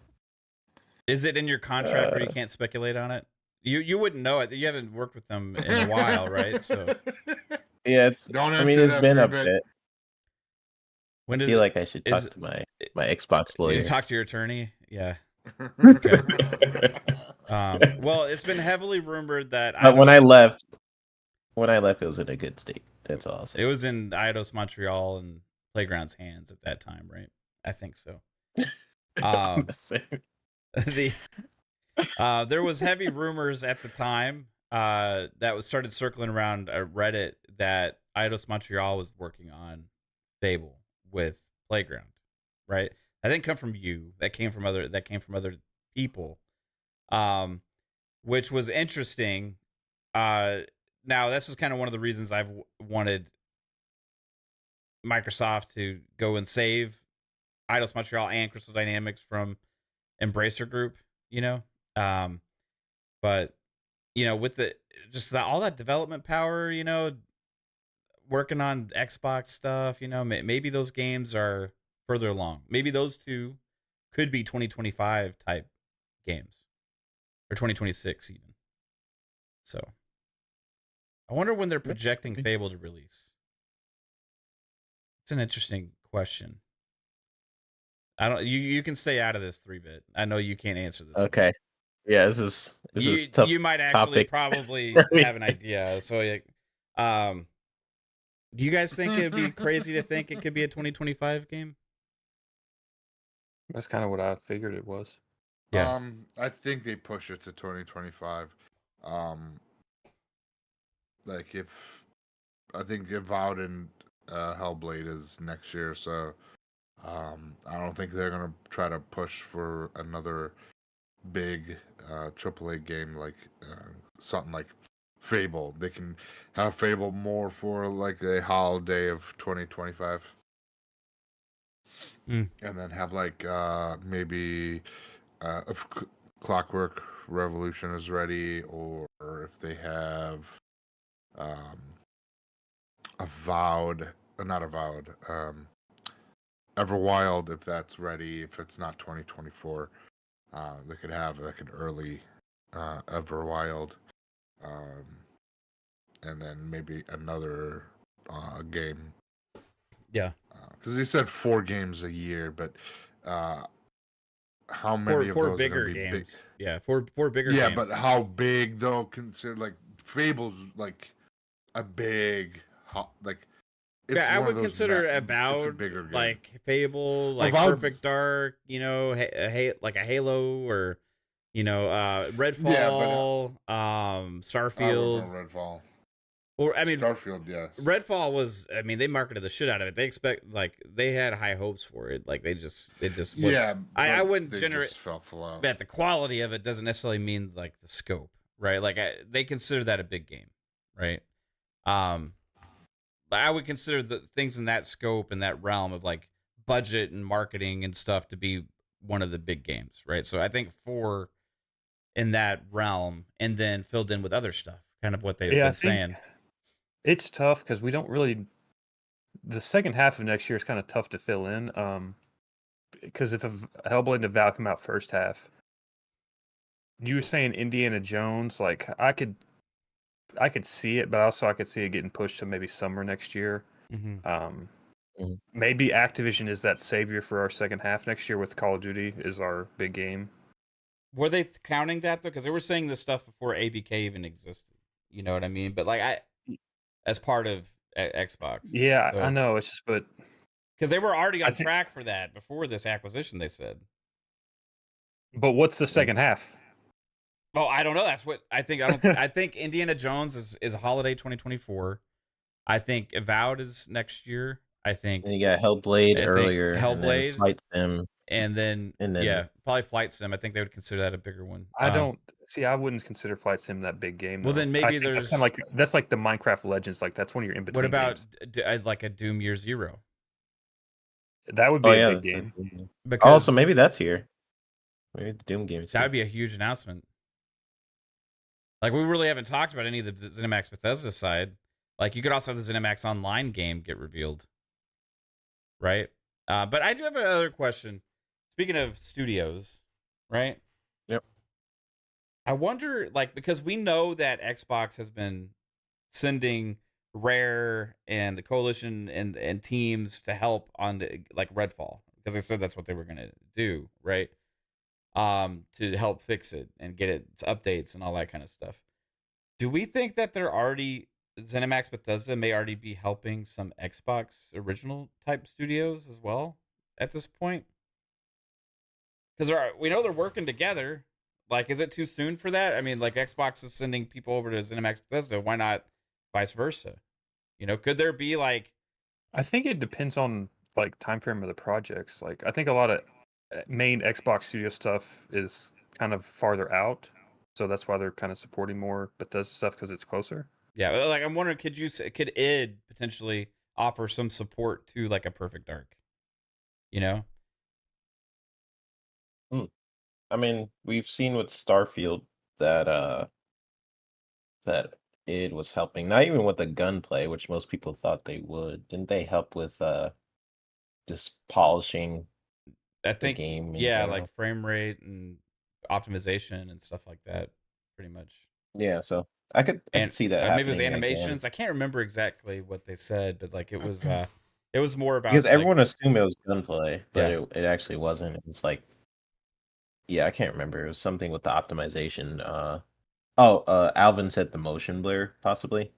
Is it in your contract where you can't speculate on it? You wouldn't know it. You haven't worked with them in a while, right? So yeah, it's been a bit. When I feel like I should talk to my Xbox lawyer. You talk to your attorney? Yeah. Okay. Well, it's been heavily rumored that when I left, it was in a good state. That's all I'll say. It was in Eidos Montreal and Playground's hands at that time, right? I think so. There was heavy rumors at the time that started circling around Reddit that Eidos Montreal was working on Fable with Playground, right? That didn't come from you. That came from other people, which was interesting. Now, this was kind of one of the reasons I've wanted Microsoft to go and save Eidos Montreal and Crystal Dynamics from Embracer Group, you know. But you know, with all that development power, you know, working on Xbox stuff, you know, maybe those games are further along. Maybe those two could be 2025 type games or 2026 even. So I wonder when they're projecting Fable to release. It's an interesting question. I don't. You can stay out of this 3-bit. I know you can't answer this. Okay. Yeah, this is tough. You might actually topic. probably have an idea. So, do you guys think it'd be crazy to think it could be a 2025 game? That's kind of what I figured it was. Yeah. I think they push it to 2025. Like I think Avowed and Hellblade is next year, so I don't think they're gonna try to push for another big AAA game like something like Fable. They can have Fable more for like a holiday of 2025. And then have like maybe if Clockwork Revolution is ready, or if they have Everwild, if that's ready, if it's not 2024, they could have like an early Everwild, and then maybe another game. Yeah. Because they said 4 games a year, but how many of those bigger are going to be games? big? Yeah, four bigger games. Yeah, but how big though? Consider like Fable's like a big like. It's I would consider Avowed it's a bigger game. like Fable, like Avowed's... Perfect Dark, you know, like a Halo, or you know, Redfall, Starfield. Redfall. Or I mean, Starfield, yes. Redfall was. I mean, they marketed the shit out of it. They had high hopes for it. Like it just. Yeah, I wouldn't generate. Fell flat. But the quality of it doesn't necessarily mean like the scope, right? Like they consider that a big game, right? I would consider the things in that scope and that realm of like budget and marketing and stuff to be one of the big games, right? So I think 4 in that realm, and then filled in with other stuff, kind of what they've been saying. It's tough because we don't really. The second half of next year is kind of tough to fill in, because if Hellblade and Avowed come out first half, you were saying Indiana Jones, like I could see it, but also I could see it getting pushed to maybe summer next year. Maybe Activision is that savior for our second half next year with Call of Duty is our big game. Were they counting that though? Because they were saying this stuff before ABK even existed. You know what I mean? But like as part of Xbox. Yeah, so, I know. It's just, but because they were already on track for that before this acquisition, they said. But what's the second half? Oh, I don't know. That's what I think. I think Indiana Jones is a holiday 2024. I think Avowed is next year. I think. And you got Hellblade earlier. Hellblade, Flight Sim, and then yeah, probably Flight Sim. I think they would consider that a bigger one. I don't see. I wouldn't consider Flight Sim that big game. Well, then maybe there's kind of that's like the Minecraft Legends. Like that's one of your in between. What about like a Doom Year Zero? That would be a big game. Because also maybe that's here. Maybe the Doom games. That would be a huge announcement. Like we really haven't talked about any of the ZeniMax Bethesda side. Like you could also have the ZeniMax Online game get revealed, right? But I do have another question. Speaking of studios, right? Yep. I wonder, like, because we know that Xbox has been sending Rare and the Coalition and teams to help on like Redfall, because they said that's what they were gonna do, right? To help fix it and get its updates and all that kind of stuff. Do we think that they're already ZeniMax Bethesda may already be helping some Xbox original type studios as well at this point? Because we know they're working together. Like, is it too soon for that? I mean, like Xbox is sending people over to ZeniMax Bethesda. Why not vice versa? You know, could there be like? I think it depends on like time frame of the projects. Like, I think a lot of main Xbox studio stuff is kind of farther out, so that's why they're kind of supporting more Bethesda stuff because it's closer. Yeah, like I'm wondering, could id potentially offer some support to like a Perfect Dark. You know? I mean, we've seen with Starfield that that it was helping. Not even with the gunplay, which most people thought they would. Didn't they help with just polishing I the think, game in yeah, general? like frame rate and optimization and stuff like that, pretty much. Yeah, so I could And see that maybe it was happening again. animations. I can't remember exactly what they said, but like it was more Because about like, everyone assumed it was gunplay, but yeah. it actually wasn't. It was like, yeah, I can't remember. It was something with the optimization. Alvin said the motion blur, possibly.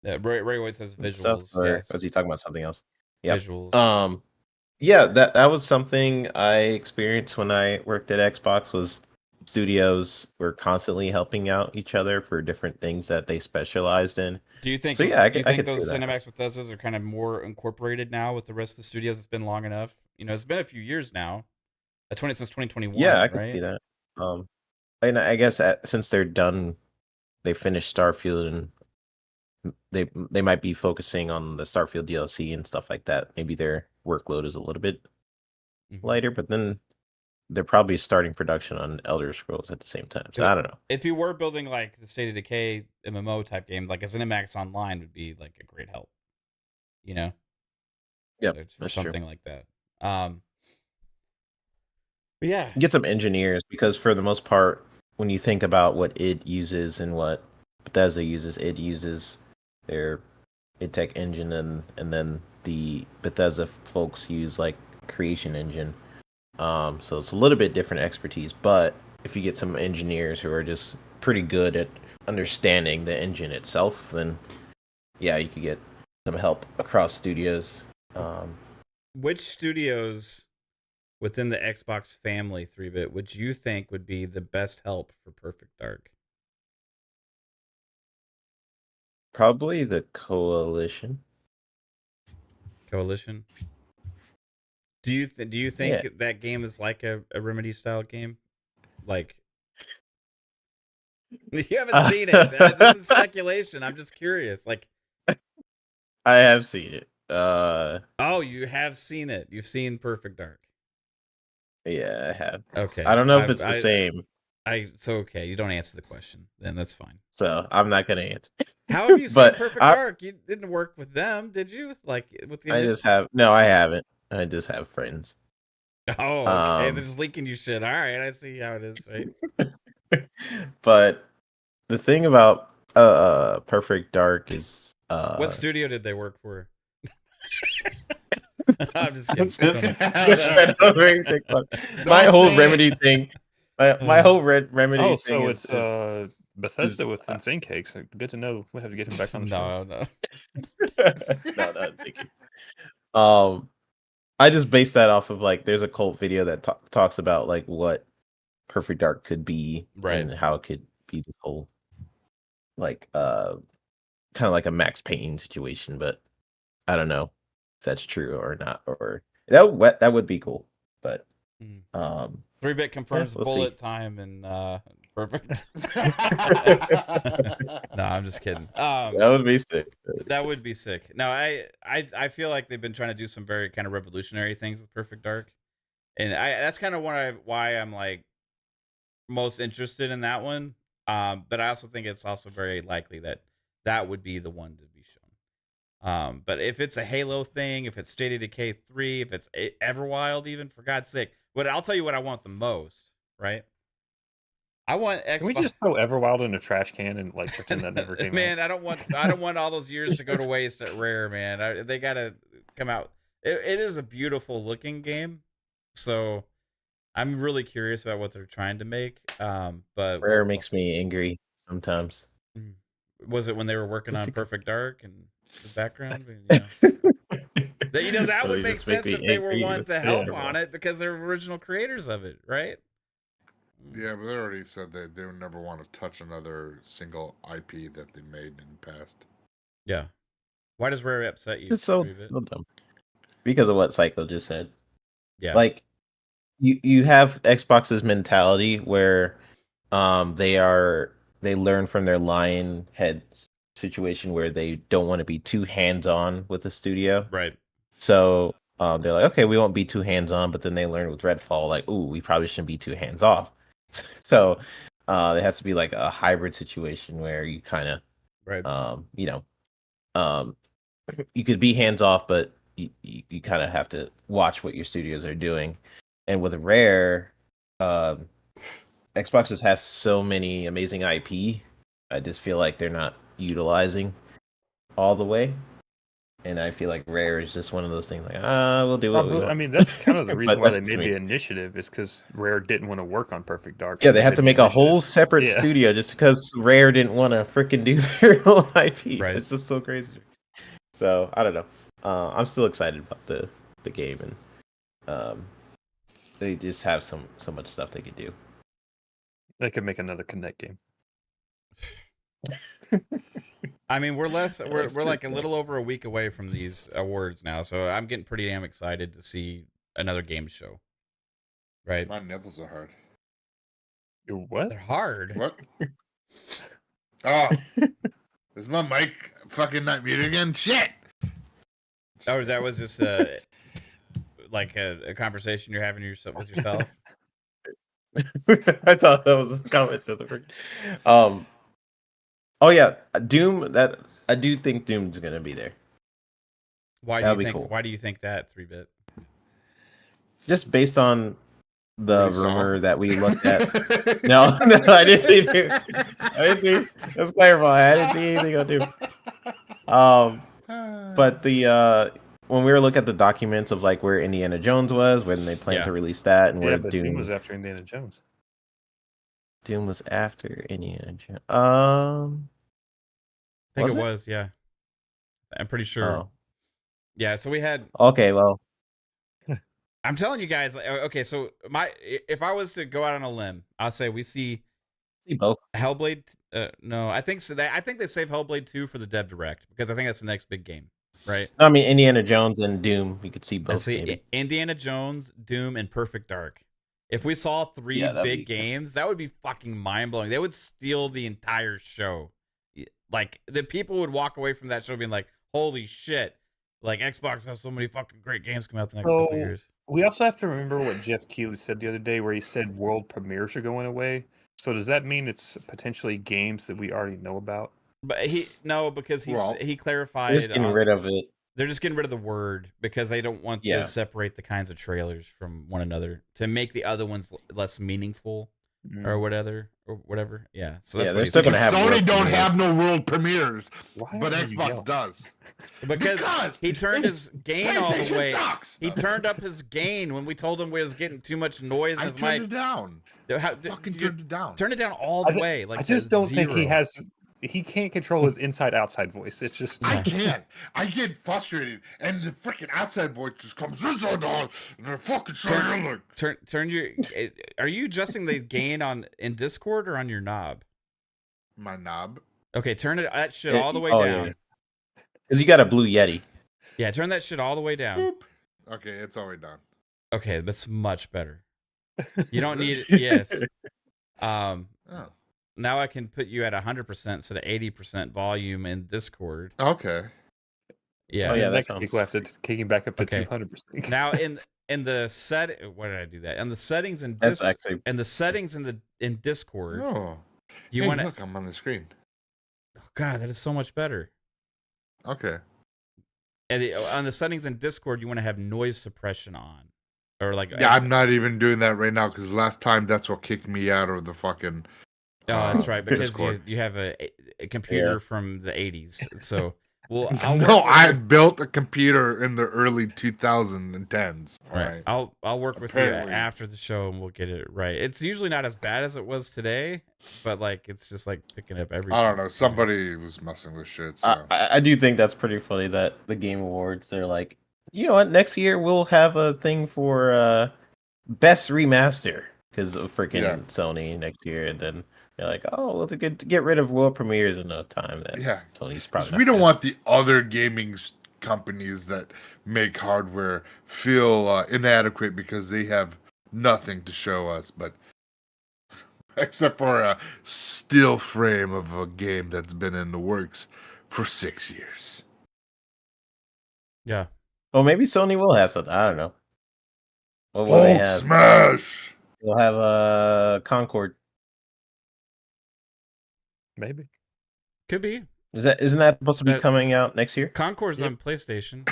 Ray always says And stuff, visuals. or Yes, was he talking about something else? Yep. visuals. Yeah, that was something I experienced when I worked at Xbox. Was studios were constantly helping out each other for different things that they specialized in. Do you think? So yeah, Do you I think could see those that. Cinemax Bethesdas are kind of more incorporated now with the rest of the studios? It's been long enough. You know, it's been a few years now. That's since 2021. Yeah, I could right? see that. And I guess since they're done, they finished Starfield, and they might be focusing on the Starfield DLC and stuff like that. Maybe their workload is a little bit lighter, but then they're probably starting production on Elder Scrolls at the same time. So I don't know. If you were building like the State of Decay MMO type game, like a Cinemax Online would be like a great help. You know? Yep, Or that's something true. like that. But yeah. Get some engineers, because for the most part, when you think about what it uses and what Bethesda uses, it uses their id Tech engine, and then the Bethesda folks use like Creation Engine. So it's a little bit different expertise, but if you get some engineers who are just pretty good at understanding the engine itself, then yeah, you could get some help across studios. Which studios within the Xbox family 3-bit would you think would be the best help for Perfect Dark? Probably the Coalition. Coalition? Do you think Yeah. that game is like a Remedy style game? Like, you haven't seen it. This is speculation. I'm just curious. Like, I have seen it. oh, you have seen it. You've seen Perfect Dark. Yeah, I have. Okay. I don't know if it's the same. So okay, you don't answer the question. Then that's fine. So I'm not gonna answer. How have you seen But Perfect Dark? You didn't work with them, did you? Like with the I just have I haven't. I just have friends. Oh, okay. They're just leaking you shit. All right, I see how it is, right? But the thing about Perfect Dark is what studio did they work for? I'm just kidding. My whole Remedy thing. My whole Remedy thing. Oh, so it's Bethesda with Insane Cakes. Good to know. We have to get him back on the show. No, not taking. I just based that off of like there's a cult video that talks about like what Perfect Dark could be, right, and how it could be the whole like kind of like a Max Payne situation, but I don't know if that's true or not, or that would be cool. But 3-bit confirms bullet time and Perfect. No, I'm just kidding. That would be sick. That would be sick. No, I feel like they've been trying to do some very kind of revolutionary things with Perfect Dark, and that's kind of why I'm like most interested in that one. But I also think it's also very likely that would be the one to be shown. But if it's a Halo thing, if it's State of Decay 3, if it's Everwild, even, for God's sake, I'll tell you what I want the most, right? I want Xbox. Can we just throw Everwild in a trash can and like pretend that never came out? Man, I don't want all those years to go to waste at Rare, man. They gotta come out. It is a beautiful looking game, so I'm really curious about what they're trying to make. But Rare makes me angry sometimes. Was it when they were working on Perfect Dark and the background? That would make sense if they were one to help on it, because they're original creators of it, right? Yeah, but they already said that they would never want to touch another single IP that they made in the past. Yeah. Why does Rare upset you? Just so dumb. Because of what Psycho just said. Yeah. Like you have Xbox's mentality where they learn from their lion heads situation where they don't want to be too hands-on with the studio. Right. So they're like, okay, we won't be too hands-on, but then they learn with Redfall, like, ooh, we probably shouldn't be too hands-off. So it has to be like a hybrid situation where you kind of, Right. You could be hands-off, but you kind of have to watch what your studios are doing. And with Rare, Xbox just has so many amazing IP. I just feel like they're not utilizing all the way. And I feel like Rare is just one of those things like, we'll do what we want. I mean, that's kind of the reason But why they that's made me. the initiative is because Rare didn't want to work on Perfect Dark. Yeah, so they had to make a whole separate Yeah. studio just because Rare didn't want to freaking do their own IP. Right. It's just so crazy. So I don't know. I'm still excited about the game, and they just have so much stuff they could do. They could make another Connect game. I mean, we're like a little over a week away from these awards now, so I'm getting pretty damn excited to see another game show. Right? My nipples are hard. What? They're hard. What? Oh, is my mic fucking not muted again? Shit! Oh, that was just like a conversation you're having with yourself. I thought that was a comment to the oh yeah, Doom. That I do think Doom's gonna be there. Why do you think? Cool. Why do you think that 3-bit? Just based on the rumor that we looked at. no, I didn't see Doom. Let's clarify. I didn't see anything on Doom. But the when we were looking at the documents of like where Indiana Jones was, when they planned to release that, and where Doom was after Indiana Jones. Doom was after Indiana Jones. I think it was, yeah. I'm pretty sure. Oh. Yeah, so we had. Okay, well. I'm telling you guys. Okay, so if I was to go out on a limb, I'll say we see both. Hellblade. No, I think so. I think they save Hellblade 2 for the Dev Direct because I think that's the next big game, right? I mean, Indiana Jones and Doom. You could see both. Let's see, Indiana Jones, Doom, and Perfect Dark. If we saw 3 big games, that would be fucking mind blowing. They would steal the entire show. Like the people would walk away from that show being like, "Holy shit!" Like Xbox has so many fucking great games come out the next couple of years. We also have to remember what Jeff Keighley said the other day, where he said world premieres are going away. So does that mean it's potentially games that we already know about? But because he clarified. They're just getting rid of it. They're just getting rid of the word because they don't want to separate the kinds of trailers from one another to make the other ones less meaningful or whatever. Yeah. So that's they're still gonna have. Sony don't have no world premieres, but Xbox does. Because he turned his gain all the way. Sucks. He turned up his gain when we told him we was getting too much noise in his mic. I turned it down. Fucking turned it down. Turn it down all the way. Like I just don't think he can't control his inside-outside voice. It's just I can't. I get frustrated, and the freaking outside voice just comes inside on, and I fucking turn your. Are you adjusting the gain in Discord or on your knob? My knob. Okay, turn that shit all the way down. Because you got a Blue Yeti. Yeah, turn that shit all the way down. Boop. Okay, it's all the way down. Okay, that's much better. You don't need it. Yes. Now I can put you at 100% instead of 80% volume in Discord. Okay. Yeah. Oh, yeah. Next week we'll have to kick him back up to 200%. Now in the set, why did I do that? And the settings in Discord. Oh. You want to look? I'm on the screen. Oh God, that is so much better. Okay. And on the settings in Discord, you want to have noise suppression on, or like. Yeah, I'm not even doing that right now because last time that's what kicked me out of the fucking. Oh, that's right, because you have a computer from the 80s. So, I built a computer in the early 2010s. Right. I'll work with you after the show and we'll get it right. It's usually not as bad as it was today, but like it's just like picking up everything. I don't know. Somebody was messing with shit. So. I do think that's pretty funny that the Game Awards, they're like, you know what? Next year we'll have a thing for best remaster because of freaking Sony next year, and then. They're like, oh, well, to get rid of world premieres in no time. Then Sony's probably. We don't want the other gaming companies that make hardware feel inadequate because they have nothing to show us. But Except for a still frame of a game that's been in the works for 6 years. Yeah. Well, maybe Sony will have something. I don't know. What will they Hulk have? smash! They'll have a Concord. Maybe. Could be. Isn't that supposed to be That- coming out next year? Concord's Yep. on PlayStation.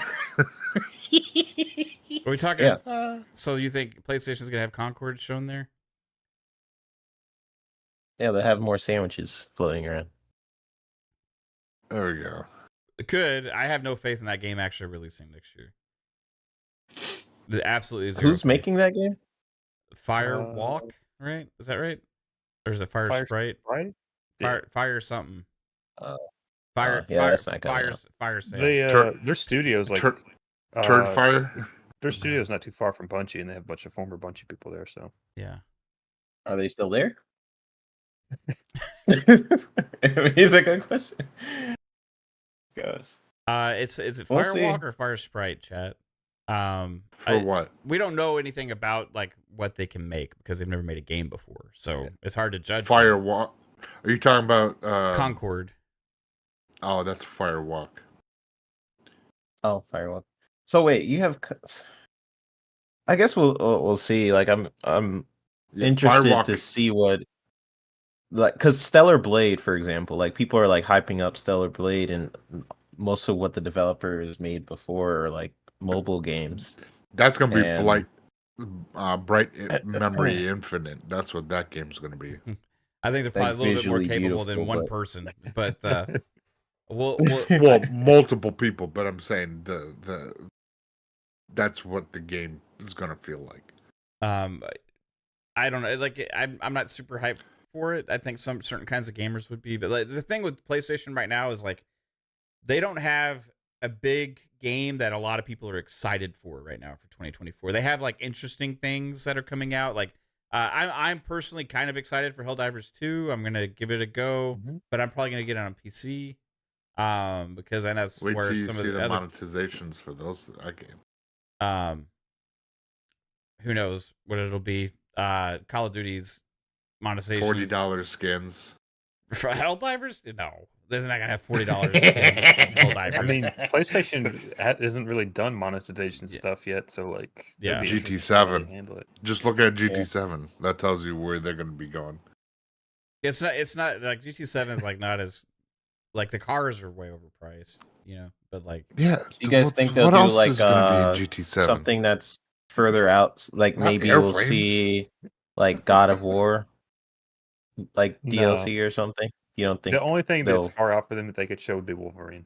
Are we talking? Yeah. So you think PlayStation's gonna have Concord shown there? Yeah, they have more sandwiches floating around. There we go. It could. I have no faith in that game actually releasing next year. The absolutely zero. Who's faith. making that game? Firewalk, right? Is that right? Or is it Fire Sprite? Right? Fire something. Yeah, Fire. that's not coming out. Fire sale. They Tur- their studio's like Turd uh, fire? Their studio's not too far from Bungie, and they have a bunch of former Bungie people there. So Yeah. Are they still there? It's a good question. Gosh. Is it We'll Firewalk see. or Fire Sprite, chat? For what? We don't know anything about like what they can make because they've never made a game before, so it's hard to judge. Firewalk. Are you talking about Concord. Oh, that's Firewalk. Oh, Firewalk. So wait, you have. I guess we'll see. Like I'm Yeah, interested Firewalk. to see what, like, because Stellar Blade, for example, like people are like hyping up Stellar Blade, and most of what the developers made before are like mobile games. That's gonna be And- Bright Memory Infinite. That's what that game's gonna be. I think they're Like, probably a little bit more visually capable than beautiful, one but- person, but we'll Well, multiple people, but I'm saying the that's what the game is gonna feel like. I don't know. Like I'm not super hyped for it. I think some certain kinds of gamers would be, but like the thing with PlayStation right now is like they don't have a big game that a lot of people are excited for right now for 2024. They have like interesting things that are coming out. Like I'm personally kind of excited for Helldivers 2. I'm gonna give it a go, but I'm probably gonna get it on PC because I know that's Wait where till you some see of the the other monetizations for that game. who knows what it'll be. Call of Duty's monetization $40 skins. for Helldivers? No, there's not gonna have $40 Helldivers. I mean, PlayStation isn't really done monetization stuff yet, so like, Yeah. it'd be interesting to see how they GT7. handle it. Just look at GT7. That tells you where they're gonna be going. It's not like GT7 is like not as like the cars are way overpriced, you know. But like, Yeah. You guys think they'll what do else like is gonna be in GT7? something that's further out? Like Not maybe we'll airplanes. see like God of War, like No. DLC or something. You don't think The only thing that's they'll- far out for them that they could show would be Wolverine.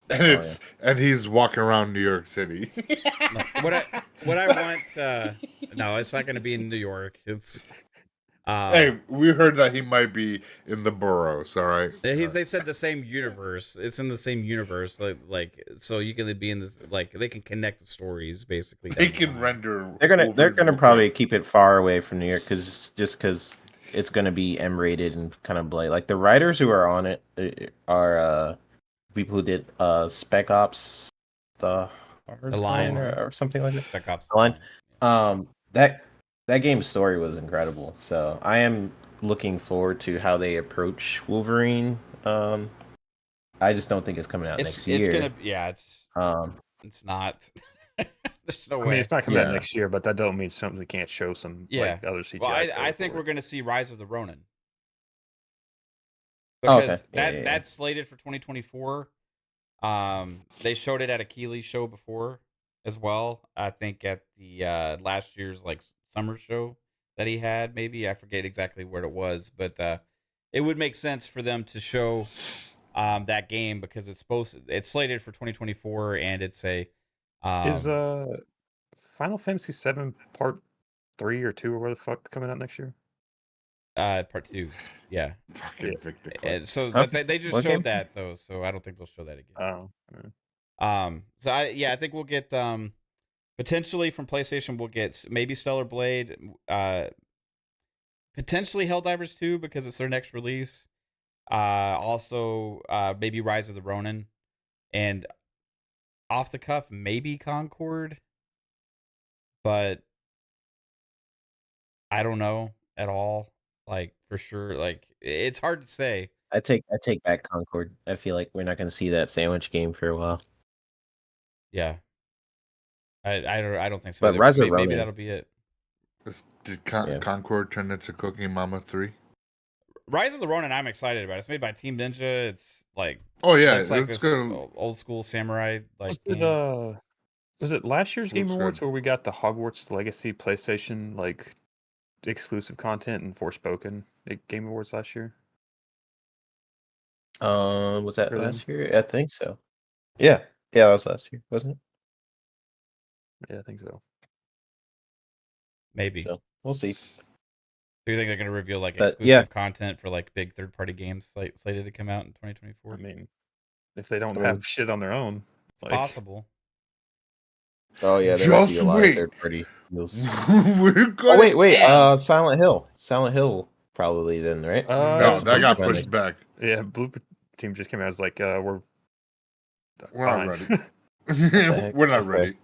And and he's walking around New York City. what I want, no, it's not going to be in New York. It's Hey, we heard that he might be in the boroughs. All right. they said the same universe. It's in the same universe, like so you can be in this, like they can connect the stories basically. They can render. They're gonna Wolverine probably keep it far away from New York because it's gonna be M-rated and kind of bloody. Like the writers who are on it are people who did Spec Ops, the Line. or something like that. Spec Ops The Line. Line. That game's story was incredible. So I am looking forward to how they approach Wolverine. I just don't think it's coming out next year. It's gonna, yeah, it's not. There's no way. I mean, it's not coming out Yeah. next year, but that don't mean something we can't show some like other CGI. Well, I code think for we're it. going to see Rise of the Ronin. Oh, Because okay. Yeah. that's slated for 2024. They showed it at a Keighley show before as well. I think at the last year's like summer show that he had, maybe I forget exactly where it was, but it would make sense for them to show that game because it's slated for 2024 and it's a Is Final Fantasy VII Part 3 or 2 or where the fuck coming out next year? part 2. Yeah. Fucking Victor Club. And so Huh? but they just What showed game? that though, so I don't think they'll show that again. Oh, So I think we'll get potentially from PlayStation we'll get maybe Stellar Blade, potentially Helldivers 2 because it's their next release. Also maybe Rise of the Ronin, and off the cuff maybe Concord, but I don't know at all. Like for sure, like it's hard to say. I take back Concord. I feel like we're not going to see that sandwich game for a while. Yeah, I don't think so But either. Rise of Maybe Ronin, that'll be it. Did yeah. Concord turn into Cooking Mama 3? Rise of the Ronin, I'm excited about. It's made by Team Ninja. It's like Oh yeah, it's like it's this gonna old school samurai like Was game. it last year's Game looks Awards good. where we got the Hogwarts Legacy PlayStation like exclusive content and Forspoken at Game Awards last year? Was that For them? last year? I think so. Yeah, that was last year, wasn't it? Yeah, I think so. Maybe. So we'll see. Do you think they're going to reveal like But, exclusive content for like big third party games slated to come out in 2024? I mean, if they don't I mean- have shit on their own, It's like, possible. Oh yeah, there might be Just a lot wait. of third party deals. We're Oh gonna wait, have- Silent Hill. Silent Hill probably then, right? No, That's that got Blue pushed back. yeah, Blue Team just came out as like we're We're not fine. ready. heck? We're not Okay. ready.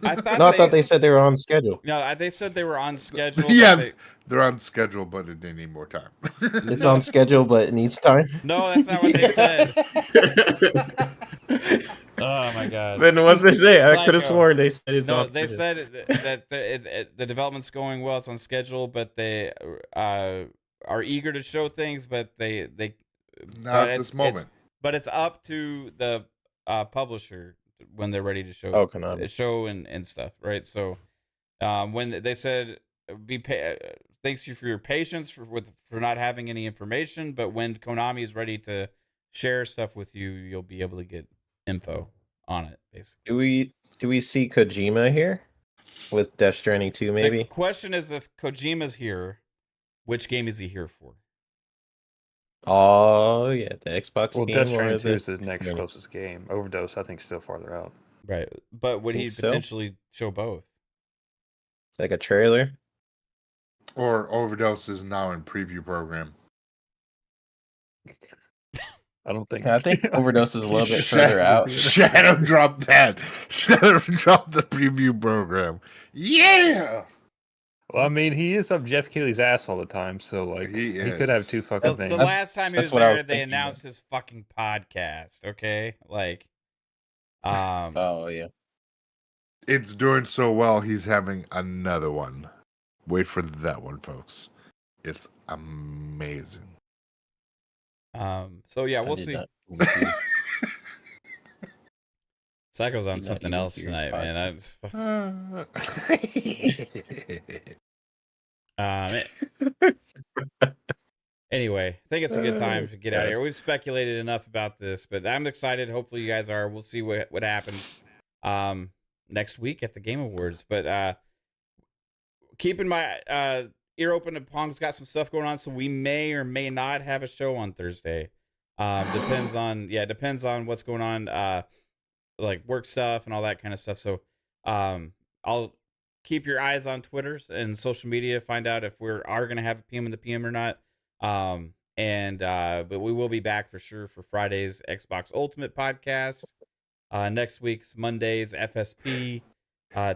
I thought No, I thought they said they were on schedule. No, they said they were on schedule. Yeah. But They're on schedule, but they need more time. It's on schedule, but it needs time. no, that's not what they said. Oh my god. Then what did they say? I could have Psycho. sworn they said it's No, on they schedule. said that the development's going well. It's on schedule, but they are eager to show things, but they Not at this moment. But it's up to the publisher when they're ready to show Konami. and stuff, right? So when they said thanks you for your patience for not having any information, but when Konami is ready to share stuff with you, you'll be able to get info on it, basically. Do we see Kojima here with Death Stranding 2 maybe? The question is, if Kojima's here, which game is he here for? Oh yeah, the Xbox Well, game. Death or Stranding 2 the- is the next Yeah. closest game. Overdose, I think, is still farther out. Right, but would he Think so? potentially show both? Like a trailer? Or Overdose is now in preview program. I don't think. I think Overdose is a little bit further out. Shadow dropped that. Shadow dropped the preview program. Yeah. Well, I mean, he is up Jeff Keighley's ass all the time, so like He could have is. two fucking The things. last time he that's was what I there, was they thinking announced his fucking podcast. Okay, like, Oh yeah. It's doing so well, he's having another one. Wait for that one, folks. It's amazing. So yeah, I we'll did see. not even see- Psycho's on did not something even else hear his tonight, man. I just, anyway, I think it's a good time to get out of here. We've speculated enough about this, but I'm excited. Hopefully, you guys are. We'll see what happens next week at the Game Awards. But keeping my ear open to Pong's got some stuff going on, so we may or may not have a show on Thursday. Depends on what's going on, like work stuff and all that kind of stuff. So I'll keep your eyes on Twitter and social media, find out if we are going to have a PM in the PM or not. But we will be back for sure for Friday's Xbox Ultimate podcast. Next week's Monday's FSP,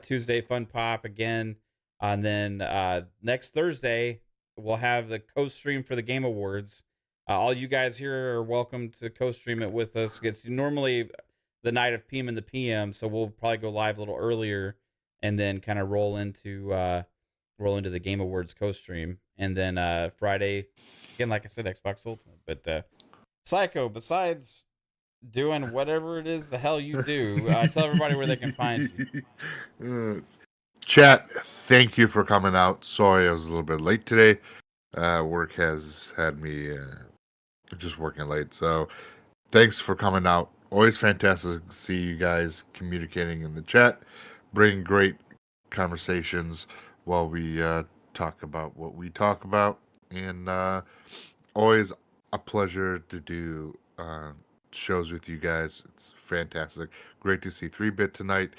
Tuesday FunPop again. And then next Thursday, we'll have the co-stream for the Game Awards. All you guys here are welcome to co-stream it with us. It's normally the night of PM in the PM, so we'll probably go live a little earlier and then kind of roll into the Game Awards co-stream. And then Friday, again, like I said, Xbox Ultimate. But Psycho, besides doing whatever it is the hell you do, tell everybody where they can find you. Chat, thank you for coming out. Sorry I was a little bit late today. Work has had me just working late. So thanks for coming out. Always fantastic to see you guys communicating in the chat. Bring great conversations while we talk about what we talk about. And always a pleasure to do shows with you guys. It's fantastic. Great to see 3-Bit tonight.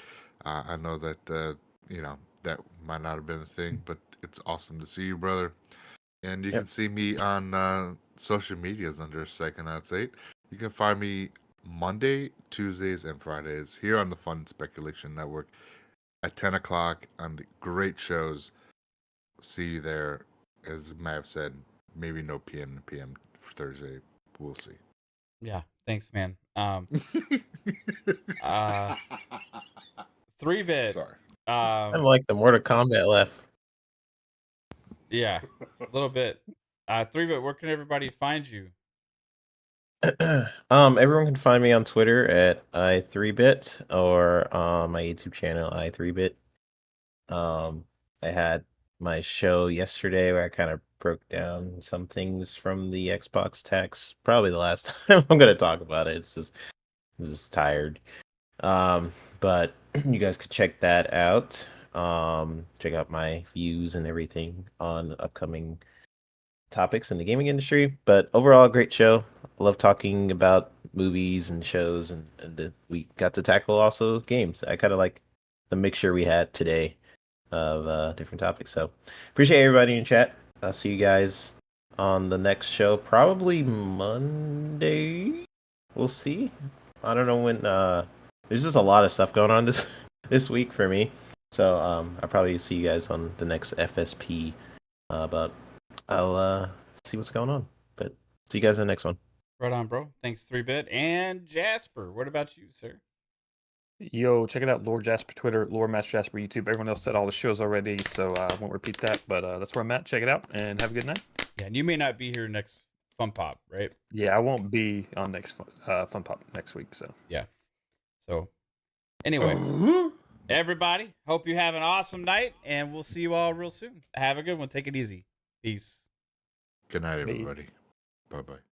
I know that that might not have been a thing, but it's awesome to see you, brother. And you can see me on social medias under Psychonauts 8. You can find me Monday, Tuesdays, and Fridays here on the Fun Speculation Network at 10 o'clock on the great shows see you there. As Mav said, maybe no PM to PM for Thursday. We'll see. Yeah, thanks, man. 3-bit. Sorry. I'm like the Mortal Kombat left. Yeah, a little bit. 3-bit. Where can everybody find you? Everyone can find me on Twitter at i3bit or my YouTube channel i3bit. I had my show yesterday where I kind of broke down some things from the Xbox tax. Probably the last time I'm gonna talk about it. I'm just tired. But you guys could check that out. Check out my views and everything on upcoming topics in the gaming industry. But overall, great show. I love talking about movies and shows, and we got to tackle also games. I kind of like the mixture we had today of different topics. So appreciate everybody in chat. I'll see you guys on the next show, probably Monday. We'll see. I don't know when. There's just a lot of stuff going on this week for me. So I'll probably see you guys on the next FSP. But I'll see what's going on. But see you guys in the next one. Right on, bro. Thanks, 3-bit. And Jasper, what about you, sir? Yo, check it out, Lord Jasper Twitter, Lord Master Jasper YouTube. Everyone else said all the shows already, so I won't repeat that. But that's where I'm at. Check it out and have a good night. Yeah, and you may not be here next FunPop, right? Yeah, I won't be on next FunPop next week. So yeah. So anyway, everybody, hope you have an awesome night, and we'll see you all real soon. Have a good one. Take it easy. Peace. Good night, everybody. Bye-bye.